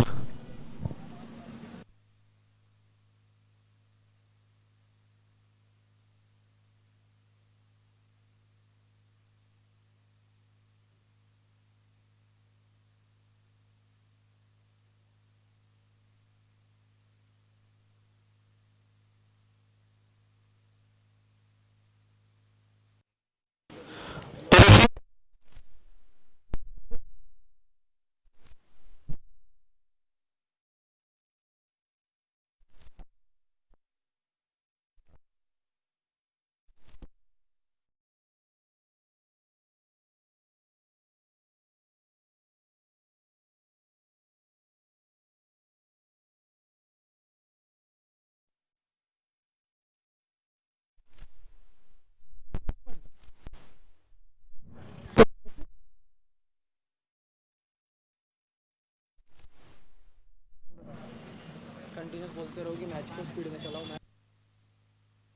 कंटिन्यूस बोलते रहो कि मैच को स्पीड में चलाओ. मैच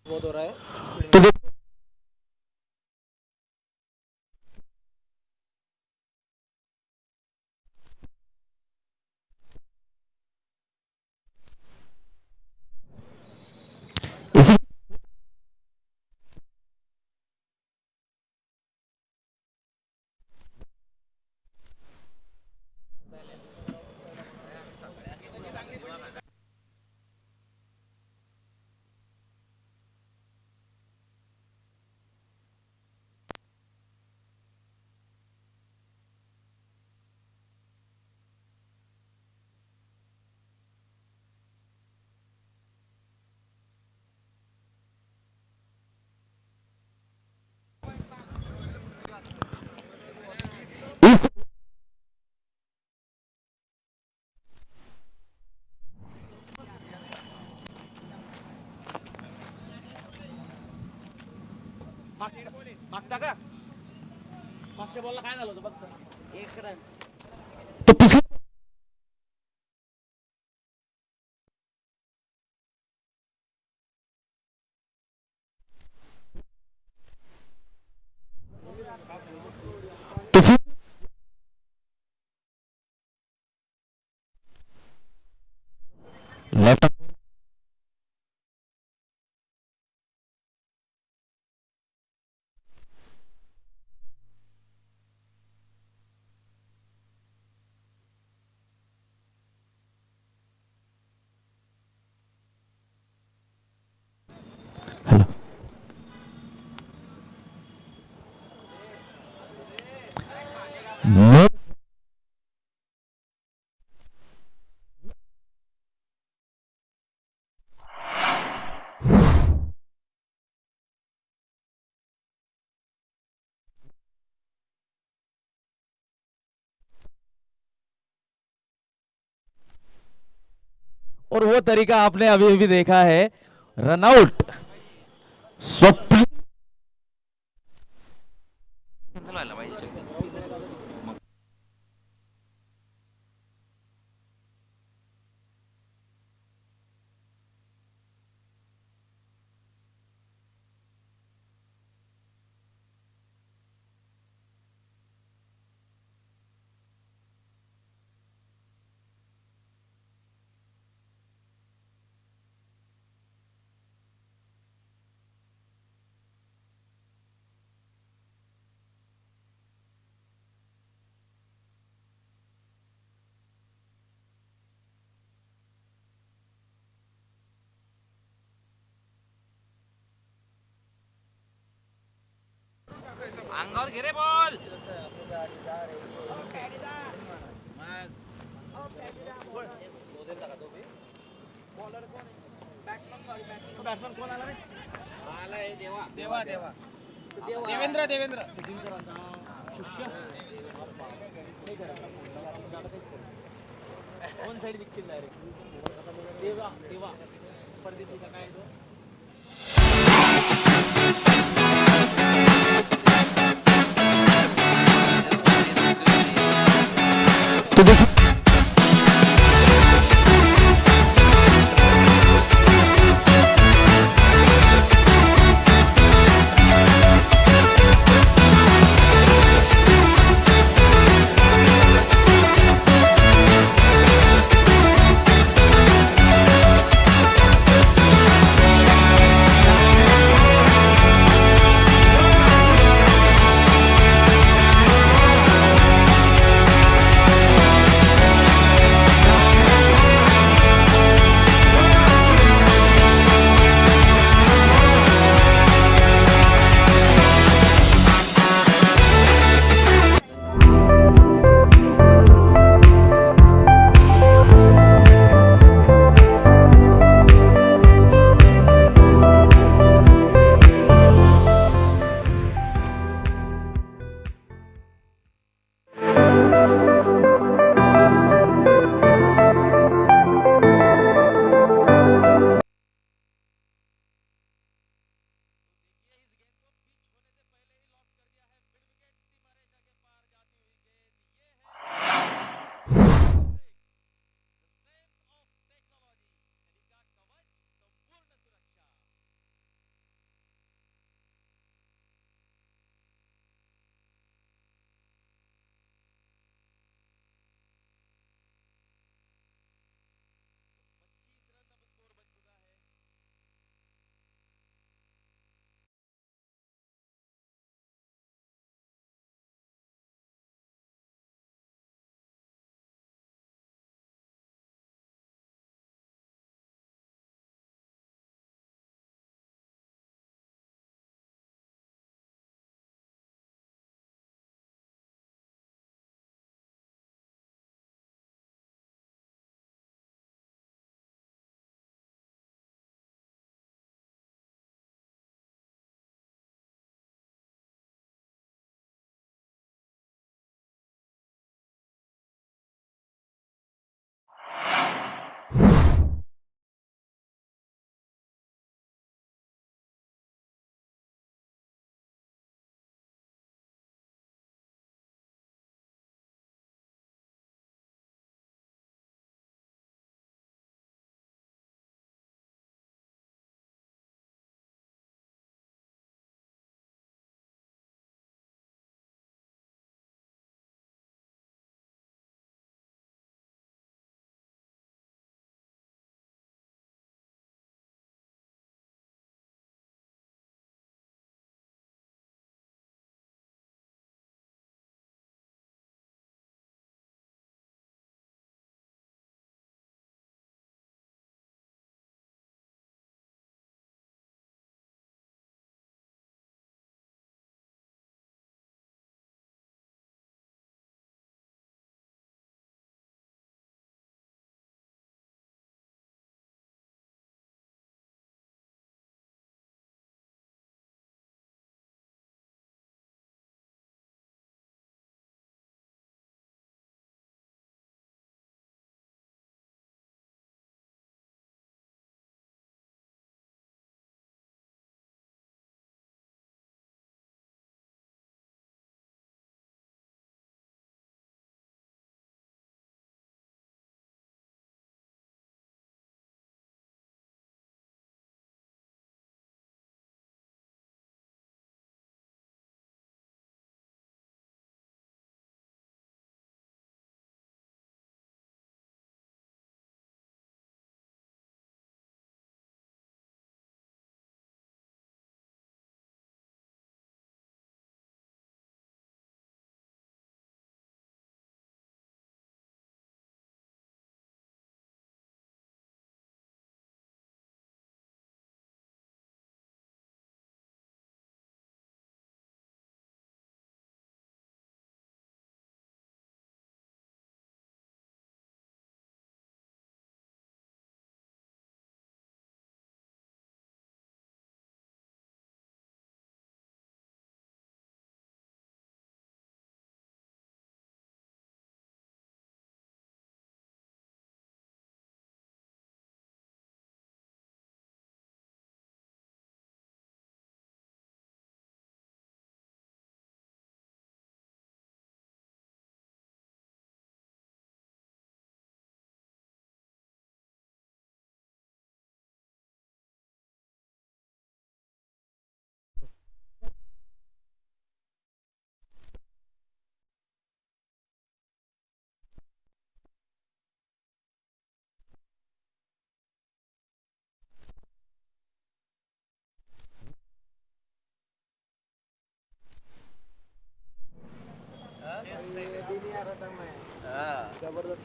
बहुत हो रहा है. तो देख इसी इस मागचा का मागच्या बॉलला काय झालं होतं फक्त एक रन. तो पिछले लेफ्ट हेलो नो और वो तरीका आपने अभी अभी देखा है, रनआउट स्वप्न चला पाहिजे अंगावर घे रे ball Devendra Devendra one side दिखतील डायरेक्ट देवा देवा परदेशी का काय तो तो देखो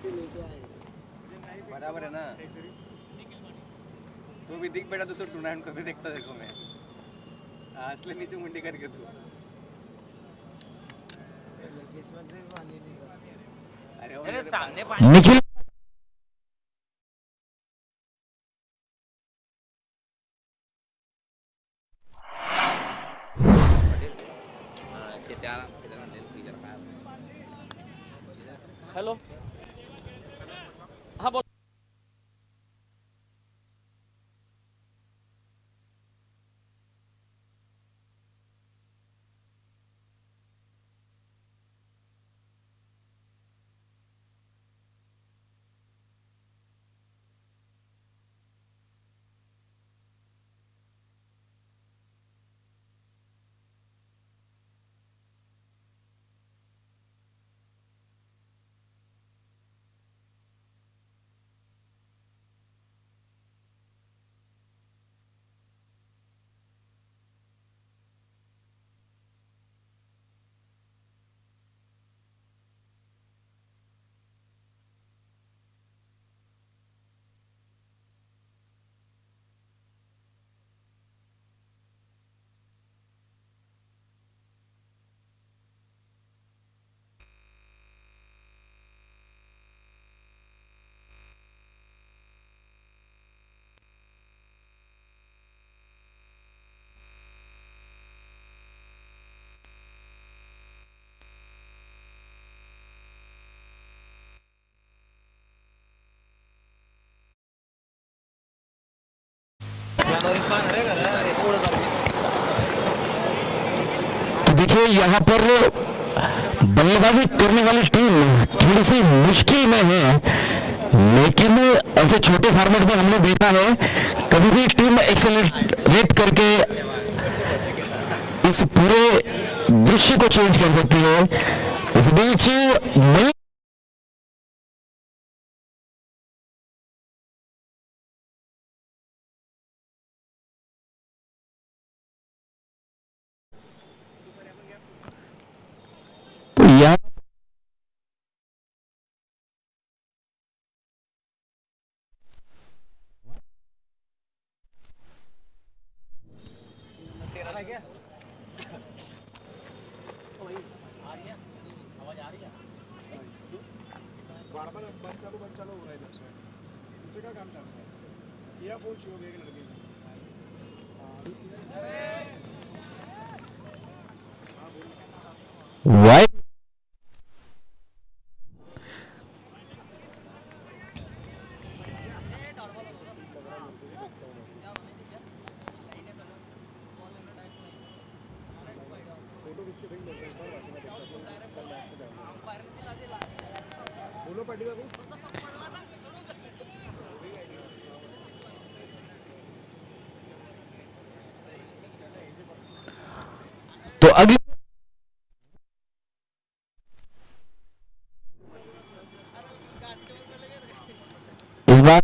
जबरदस्ती लेके आए। बराबर है ना। तू भी दिख बेटा, दूसरे टूर्नामेंट को भी देखता देखो मैं। असले नीचे मुंडी करके तू। किस्मत में पानी नहीं था। अरे सामने पानी निखिल हेलो, हाँ बोल। तो देखिए यहाँ पर बल्लेबाजी करने वाली टीम थोड़ी सी मुश्किल में है, लेकिन ऐसे छोटे फॉर्मेट में हमने देखा है कभी भी टीम एक्सेलरेट करके इस पूरे दृश्य को चेंज कर सकती है। इस बीच नई तो यहाँ बार-बार बंद चालू हो रहा है इधर से। दूसरे का काम चल रहा है। यह फोन शुरू हो गया एक लड़के का। वाइड बोलो पार्टी का तो अगली इस बार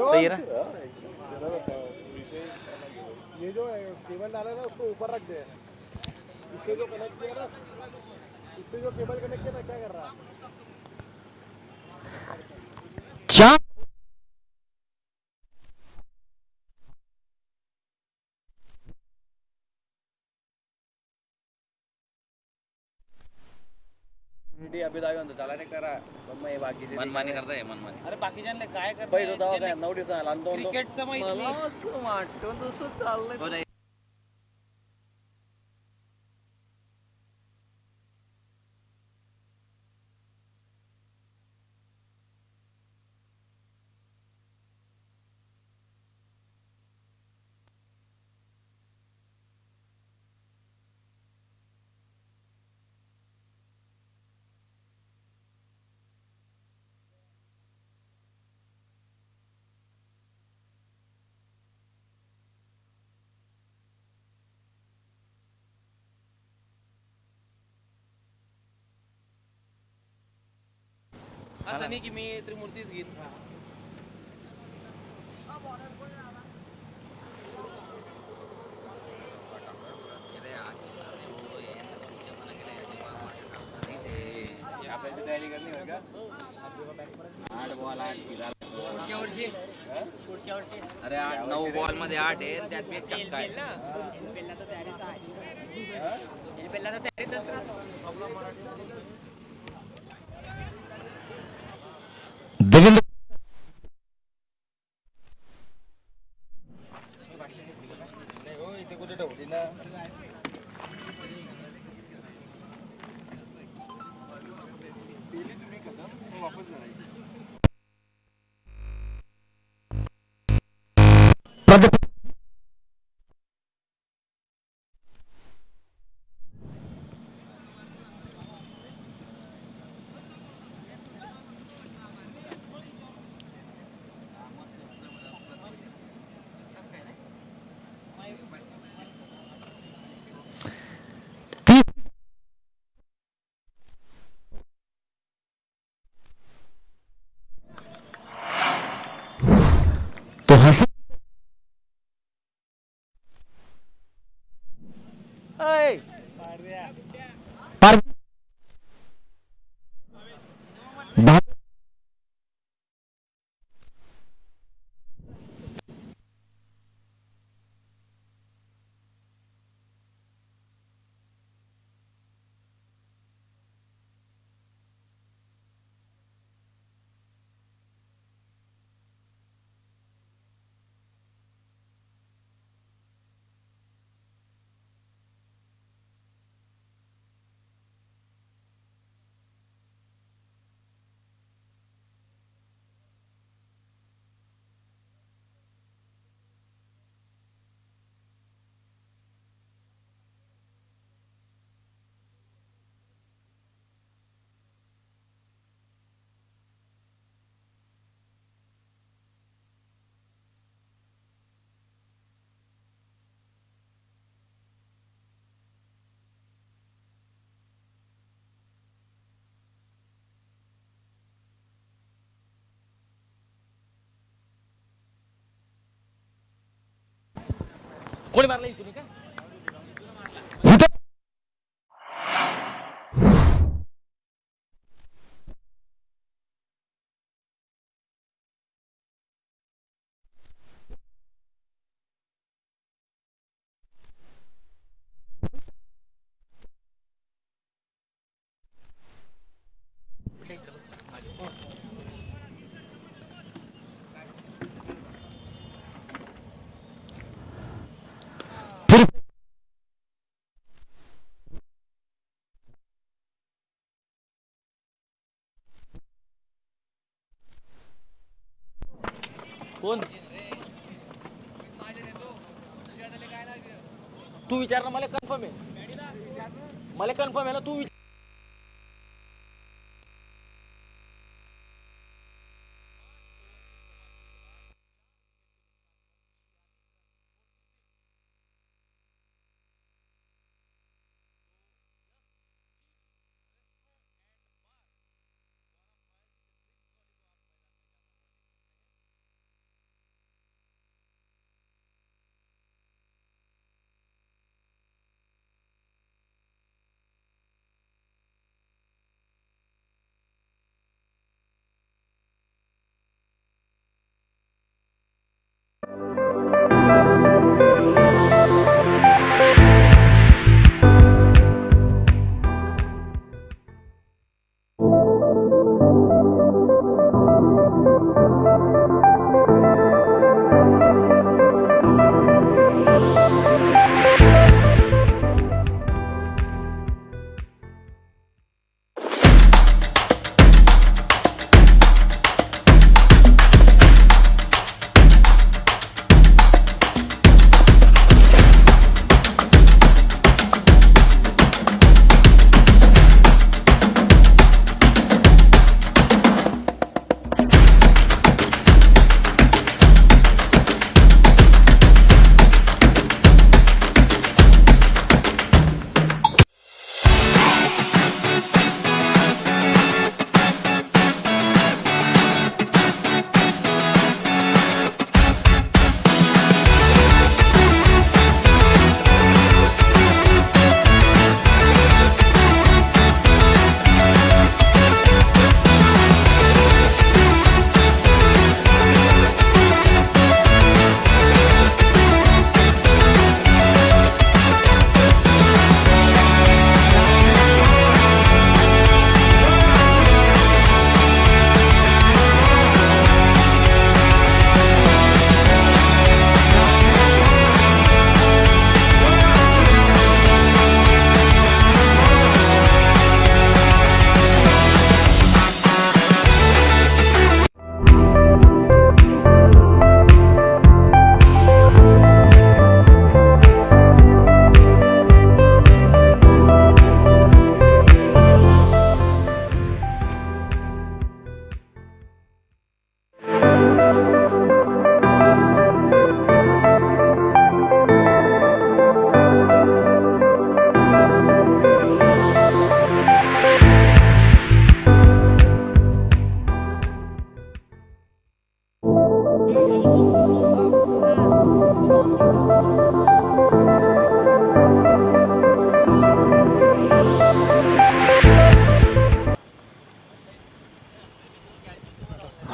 सही है ना? ये जो केबल डाला ना उसको ऊपर रख दे। इससे जो कनेक्ट किया ना, इससे जो केबल कनेक्ट किया ना, क्या कर रहा है? चार अभी दावी म्हणतो चला रे करा पण मग हे बाकीचे मनमानी करताय मनमानी. अरे बाकीच्यांना काय पैसे होता काय नऊ दिवसाला आणि दोन क्रिकेटचं माहित मला नाही. असं वाटतं तसं चाललंय. असं नाही की मी त्रिमूर्तीच घेईन. बॅटिंग करणे होय का अरे 8-9 बॉल मध्ये 8 आहे आणि त्यात बी एक छक्का आहे. देवेंद्र प्राध्यापक तो हसन पर कोणी मारला इथून का फिर कोण तू विचार ना मला कन्फर्म आहे मला कन्फर्म आहे ना तू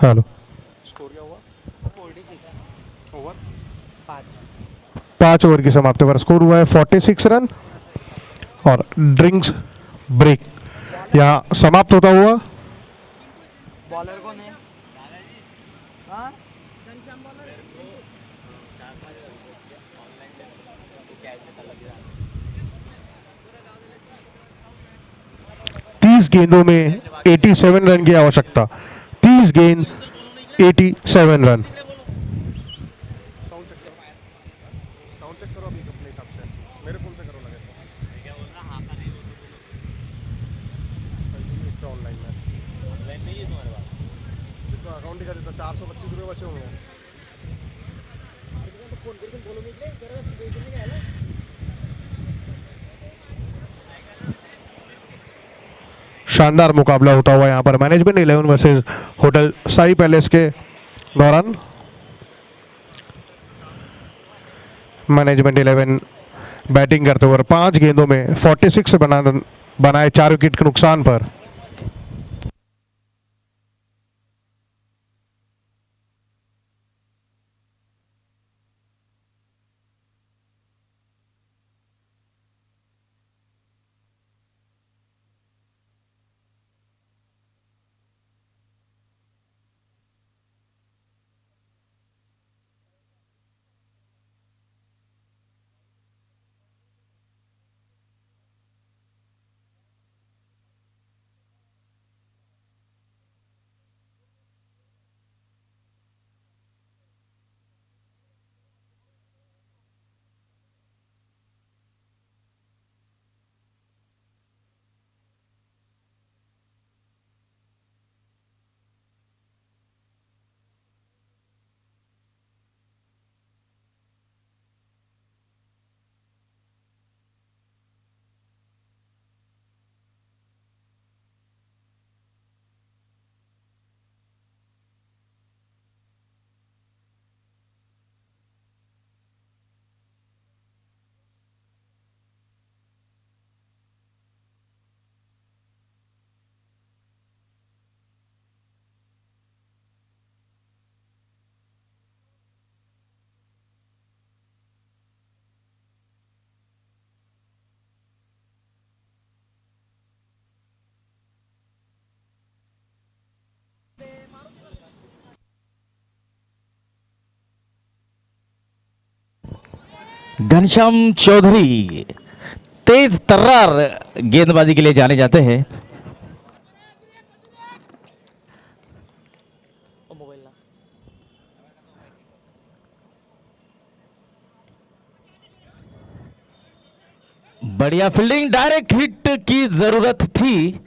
हेलो, स्कोर क्या हुआ? 46 ओवर, 5 ओवर की समाप्ति पर स्कोर हुआ है 46 रन। और ड्रिंक्स ब्रेक यहाँ समाप्त होता हुआ। बॉलर कौन है? 30 गेंदों में 87 रन की आवश्यकता। 30 गेंद 87 रन। साउंड चेक करो अभी अपने हिसाब से, मेरे फोन से करो लगे तो ऑनलाइन नहीं है तुम्हारे पास, जितना अकाउंट दिखा देता 425 रुपये बचे होंगे। शानदार मुकाबला होता हुआ यहाँ पर management 11 versus hotel Sai palace के दौरान। मैनेजमेंट 11 बैटिंग करते हुए 5 गेंदों में 46 बनाए 4 विकेट के नुकसान पर। घनश्याम चौधरी तेज तर्रार गेंदबाजी के लिए जाने जाते हैं। बढ़िया फील्डिंग, डायरेक्ट हिट की जरूरत थी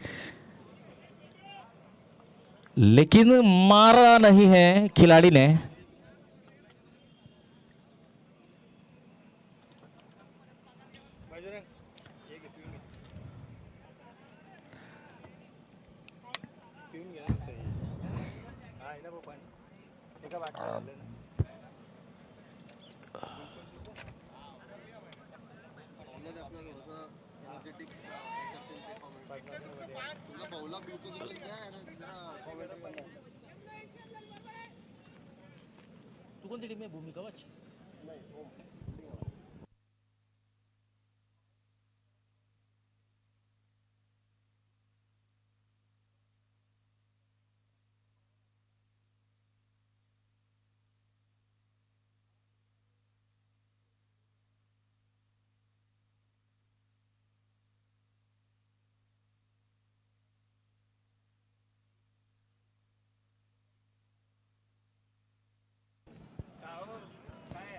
लेकिन मारा नहीं है खिलाड़ी ने। तू कौन सी टीम में? भूमि कवच।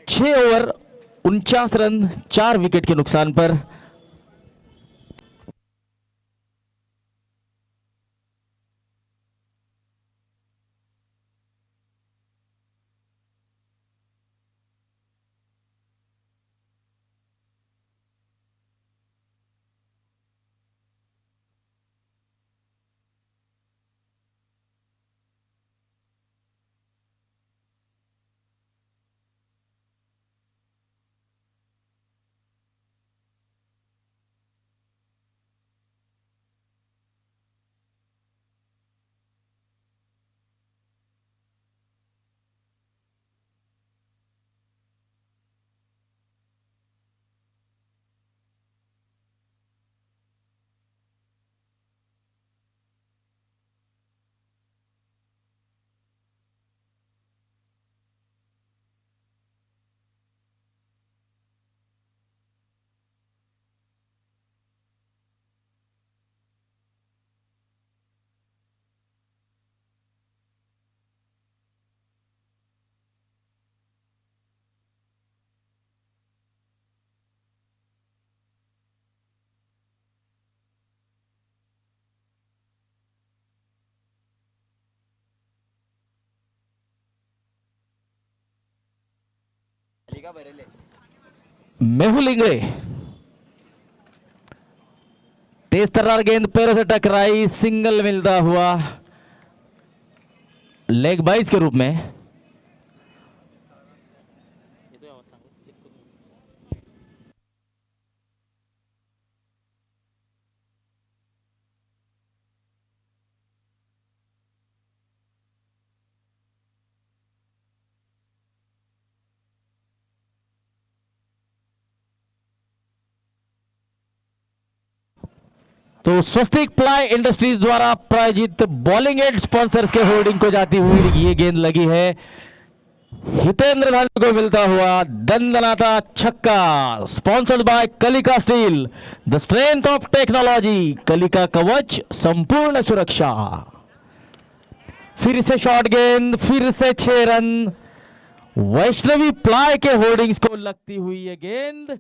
6 ओवर 49 रन 4 विकेट के नुकसान पर का भरेले मेहुल इंगळे, तेज तर्रार गेंद पैरों से टकराई, सिंगल मिलता हुआ लेग बाइज के रूप में। तो स्वस्तिक प्लाई इंडस्ट्रीज द्वारा प्रायोजित बॉलिंग एड स्पॉन्सर्स के होर्डिंग को जाती हुई ये गेंद लगी है, हितेंद्र धांडे को मिलता हुआ दंदनाता छक्का। Sponsored by Kalika steel, the strength of technology, Kalika Kavach संपूर्ण सुरक्षा। फिर से शॉर्ट गेंद, फिर से 6 रन। वैष्णवी प्लाई के होर्डिंग्स को लगती हुई ये गेंद,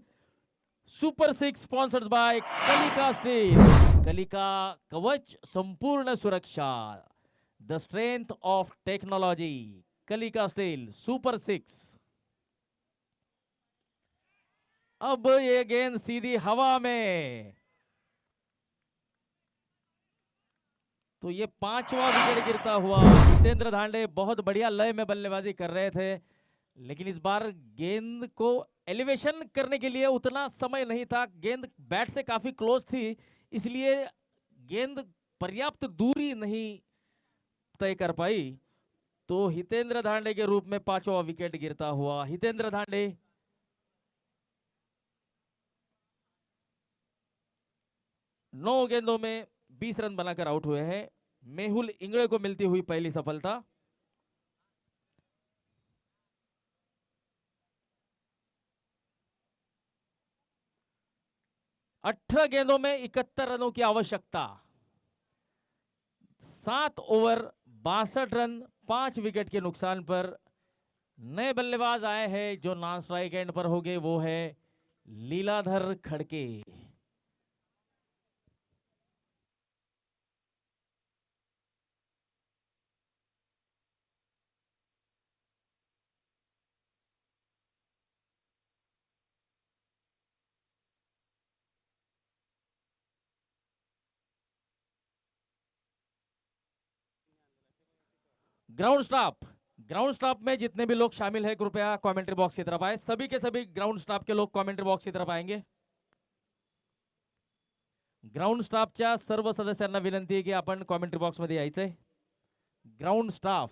super 6 sponsored by Kalika steel, Kalika Kavach संपूर्ण सुरक्षा, the strength of technology, Kalika steel super 6। अब ये गेंद सीधी हवा में, तो ये 5वां विकेट गिरता हुआ। हितेंद्र धांडे बहुत बढ़िया लय में बल्लेबाजी कर रहे थे, लेकिन इस बार गेंद को एलिवेशन करने के लिए उतना समय नहीं था। गेंद बैट से काफी क्लोज थी, इसलिए गेंद पर्याप्त दूरी नहीं तय कर पाई। तो हितेंद्र धांडे के रूप में 5वां विकेट गिरता हुआ। हितेंद्र धांडे 9 गेंदों में 20 रन बनाकर आउट हुए हैं। मेहुल इंगळे को मिलती हुई पहली सफलता। अठारह गेंदों में 71 रनों की आवश्यकता। 7 ओवर 62 रन, 5 विकेट के नुकसान पर नए बल्लेबाज आए हैं जो नॉन स्ट्राइक एंड पर होंगे, वो है लीलाधर खड़के। ग्राउंड स्टाफ में जितने भी लोग शामिल हैं कृपया कमेंट्री बॉक्स की तरफ आए। सभी के सभी ग्राउंड स्टाफ के लोग कमेंट्री बॉक्स की तरफ आएंगे। ग्राउंड स्टाफच्या सर्व सदस्यांना विनंती आहे की आपण कमेंट्री बॉक्स मध्ये यायचंय। ग्राउंड स्टाफ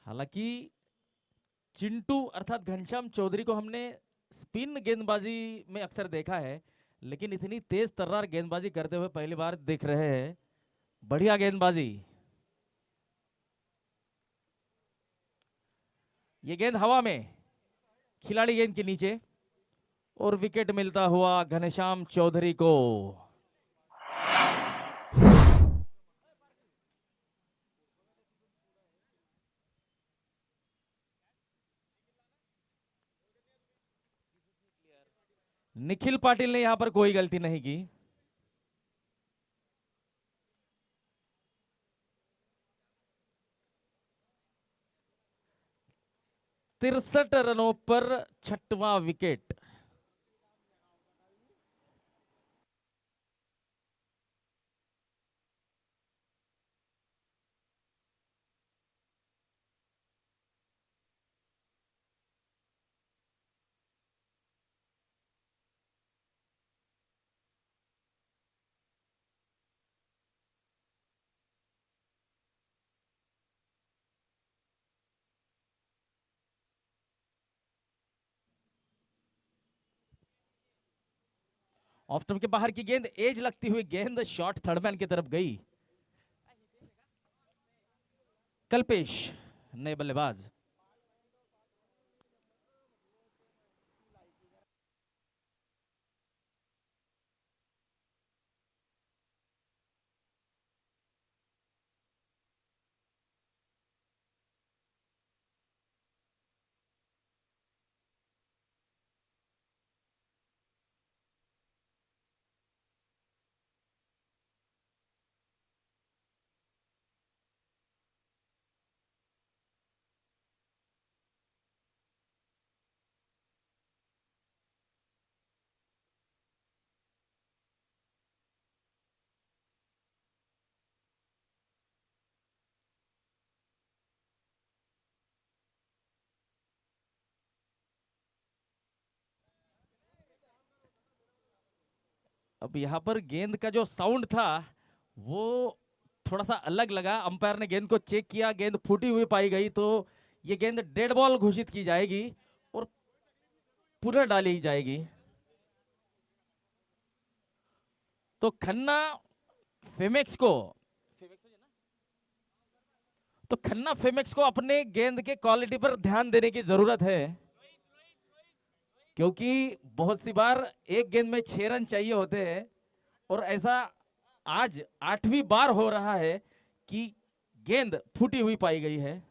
हालांकि चिंटू अर्थात घनश्याम चौधरी को हमने स्पिन गेंदबाजी में अक्सर देखा है, लेकिन इतनी तेज तर्रार गेंदबाजी करते हुए पहली बार देख रहे हैं। बढ़िया गेंदबाजी। ये गेंद हवा में, खिलाड़ी गेंद के नीचे, और विकेट मिलता हुआ घनश्याम चौधरी को। निखिल पाटिल ने यहां पर कोई गलती नहीं की। तिरसठ रनों पर 6वां विकेट। ऑफ स्टंप के बाहर की गेंद, एज लगती हुई गेंद शॉट थर्डमैन की तरफ गई। कल्पेश नए बल्लेबाज। अब यहाँ पर गेंद का जो साउंड था वो थोड़ा सा अलग लगा। अंपायर ने गेंद को चेक किया, गेंद फूटी हुई पाई गई तो ये गेंद डेड बॉल घोषित की जाएगी और पुनः डाली जाएगी। तो खन्ना फेमेक्स को खन्ना फेमेक्स को अपने गेंद के क्वालिटी पर ध्यान देने की जरूरत है, क्योंकि बहुत सी बार एक गेंद में 6 रन चाहिए होते हैं और ऐसा आज 8वीं बार हो रहा है कि गेंद फूटी हुई पाई गई है।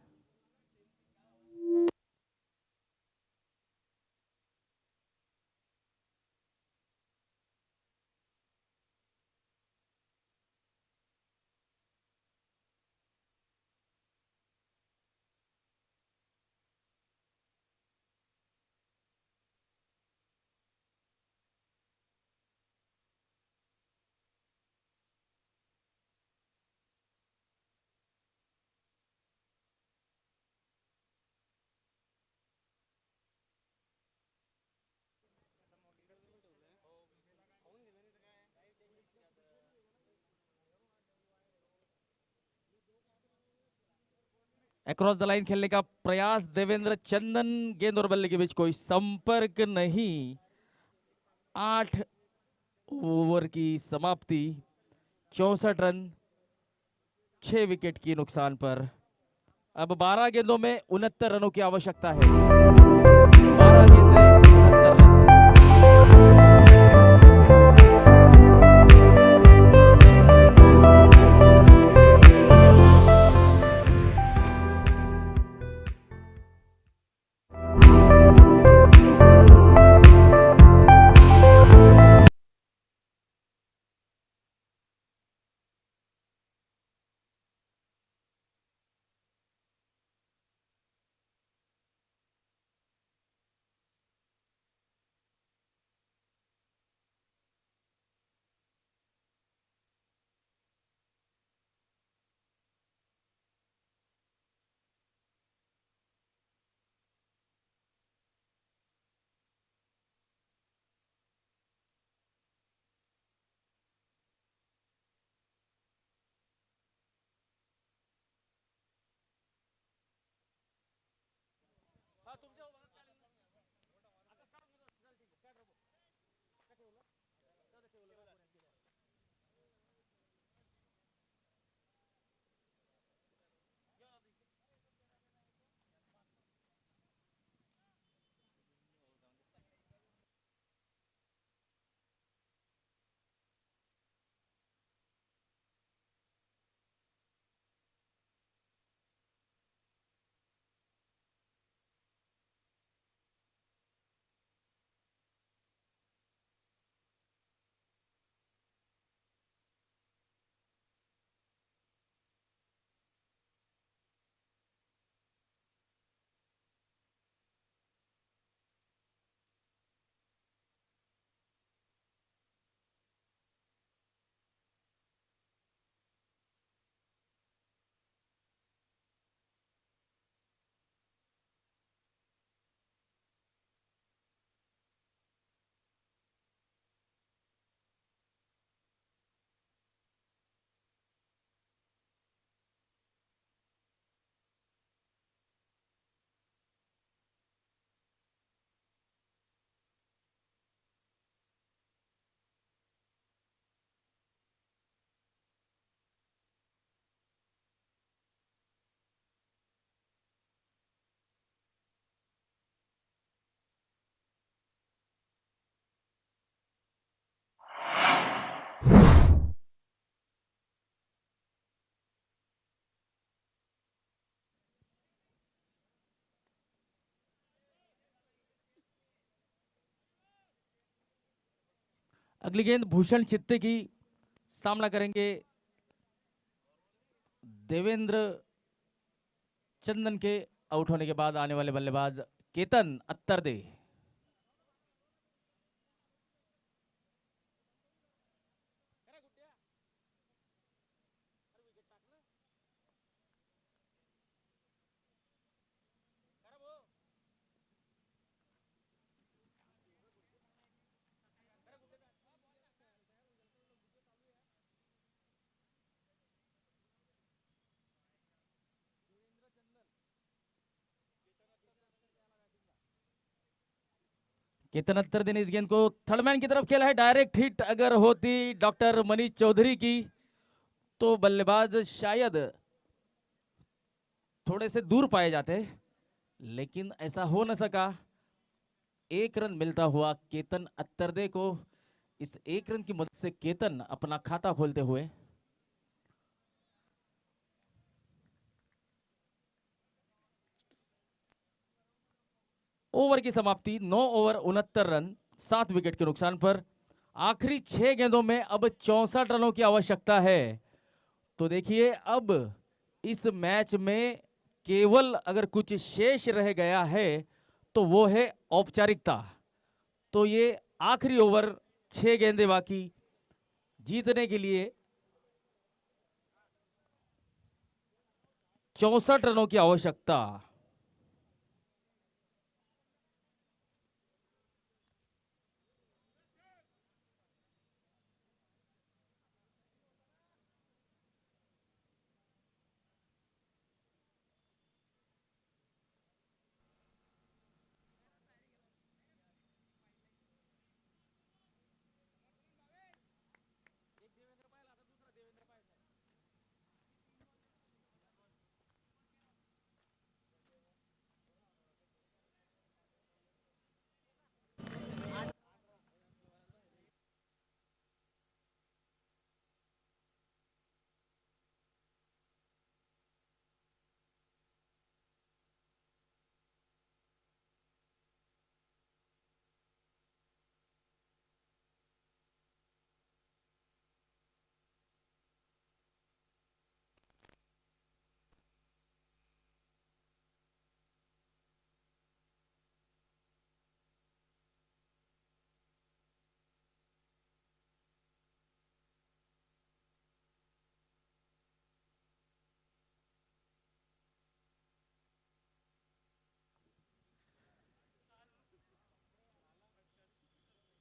अक्रॉस द लाइन खेलने का प्रयास देवेंद्र चंदन, गेंद और बल्ले के बीच कोई संपर्क नहीं। 8 ओवर की समाप्ति, 64 रन 6 विकेट की नुकसान पर। अब 12 गेंदों में 69 रनों की आवश्यकता है। 12 गेंदें 69 रन। अगली गेंद भूषण चित्ते की, सामना करेंगे देवेंद्र चंदन के आउट होने के बाद आने वाले बल्लेबाज केतन अत्तरदे। केतन अत्तरदे ने इस गेंद को थर्ड मैन की तरफ खेला है। डायरेक्ट हिट अगर होती डॉक्टर मनीष चौधरी की तो बल्लेबाज शायद थोड़े से दूर पाए जाते, लेकिन ऐसा हो न सका। एक रन मिलता हुआ केतन अत्तरदे को। इस एक रन की मदद से केतन अपना खाता खोलते हुए ओवर की समाप्ति 9 ओवर 69 रन 7 विकेट के नुकसान पर। आखिरी 6 गेंदों में अब 64 रनों की आवश्यकता है। तो देखिए अब इस मैच में केवल अगर कुछ शेष रह गया है तो वो है औपचारिकता। तो ये आखिरी ओवर 6 गेंदें बाकी, जीतने के लिए 64 रनों की आवश्यकता।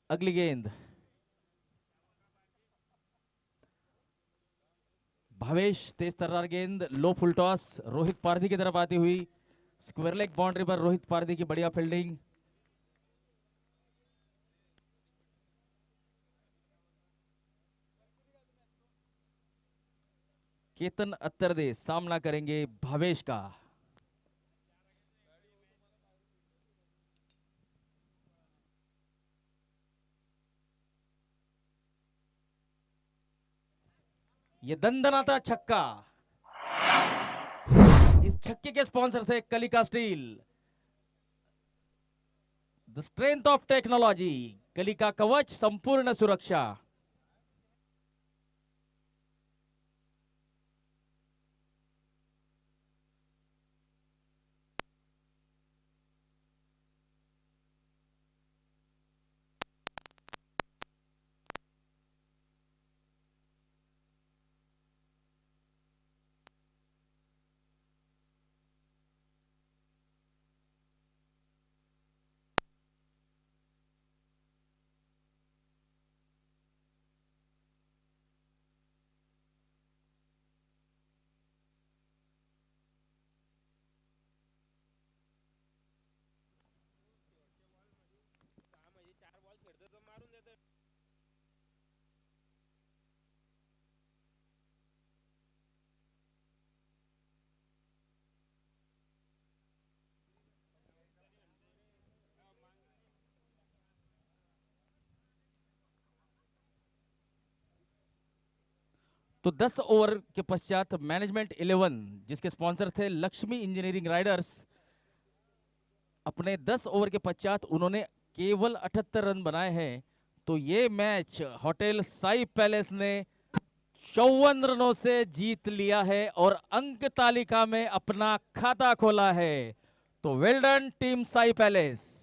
अगली गेंद भावेश, तेज तर्रार गेंद, लो फुल टॉस, रोहित पारधी की तरफ आती हुई स्क्वायर लेग बाउंड्री पर रोहित पारधी की बढ़िया फील्डिंग। केतन अत्तरदे सामना करेंगे भावेश का। ये दंदनाता छक्का। इस छक्के के स्पॉन्सर से Kalika steel, the strength of technology, Kalika Kavach, संपूर्ण सुरक्षा। तो 10 ओवर के पश्चात मैनेजमेंट 11, जिसके स्पॉन्सर थे लक्ष्मी इंजीनियरिंग राइडर्स, अपने 10 ओवर के पश्चात उन्होंने केवल 78 रन बनाए हैं। तो ये मैच होटल साई पैलेस ने 54 रनों से जीत लिया है और अंक तालिका में अपना खाता खोला है। तो well done team Sai palace.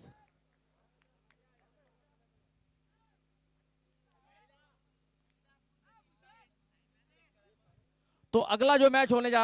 तो अगला जो मैच होने जा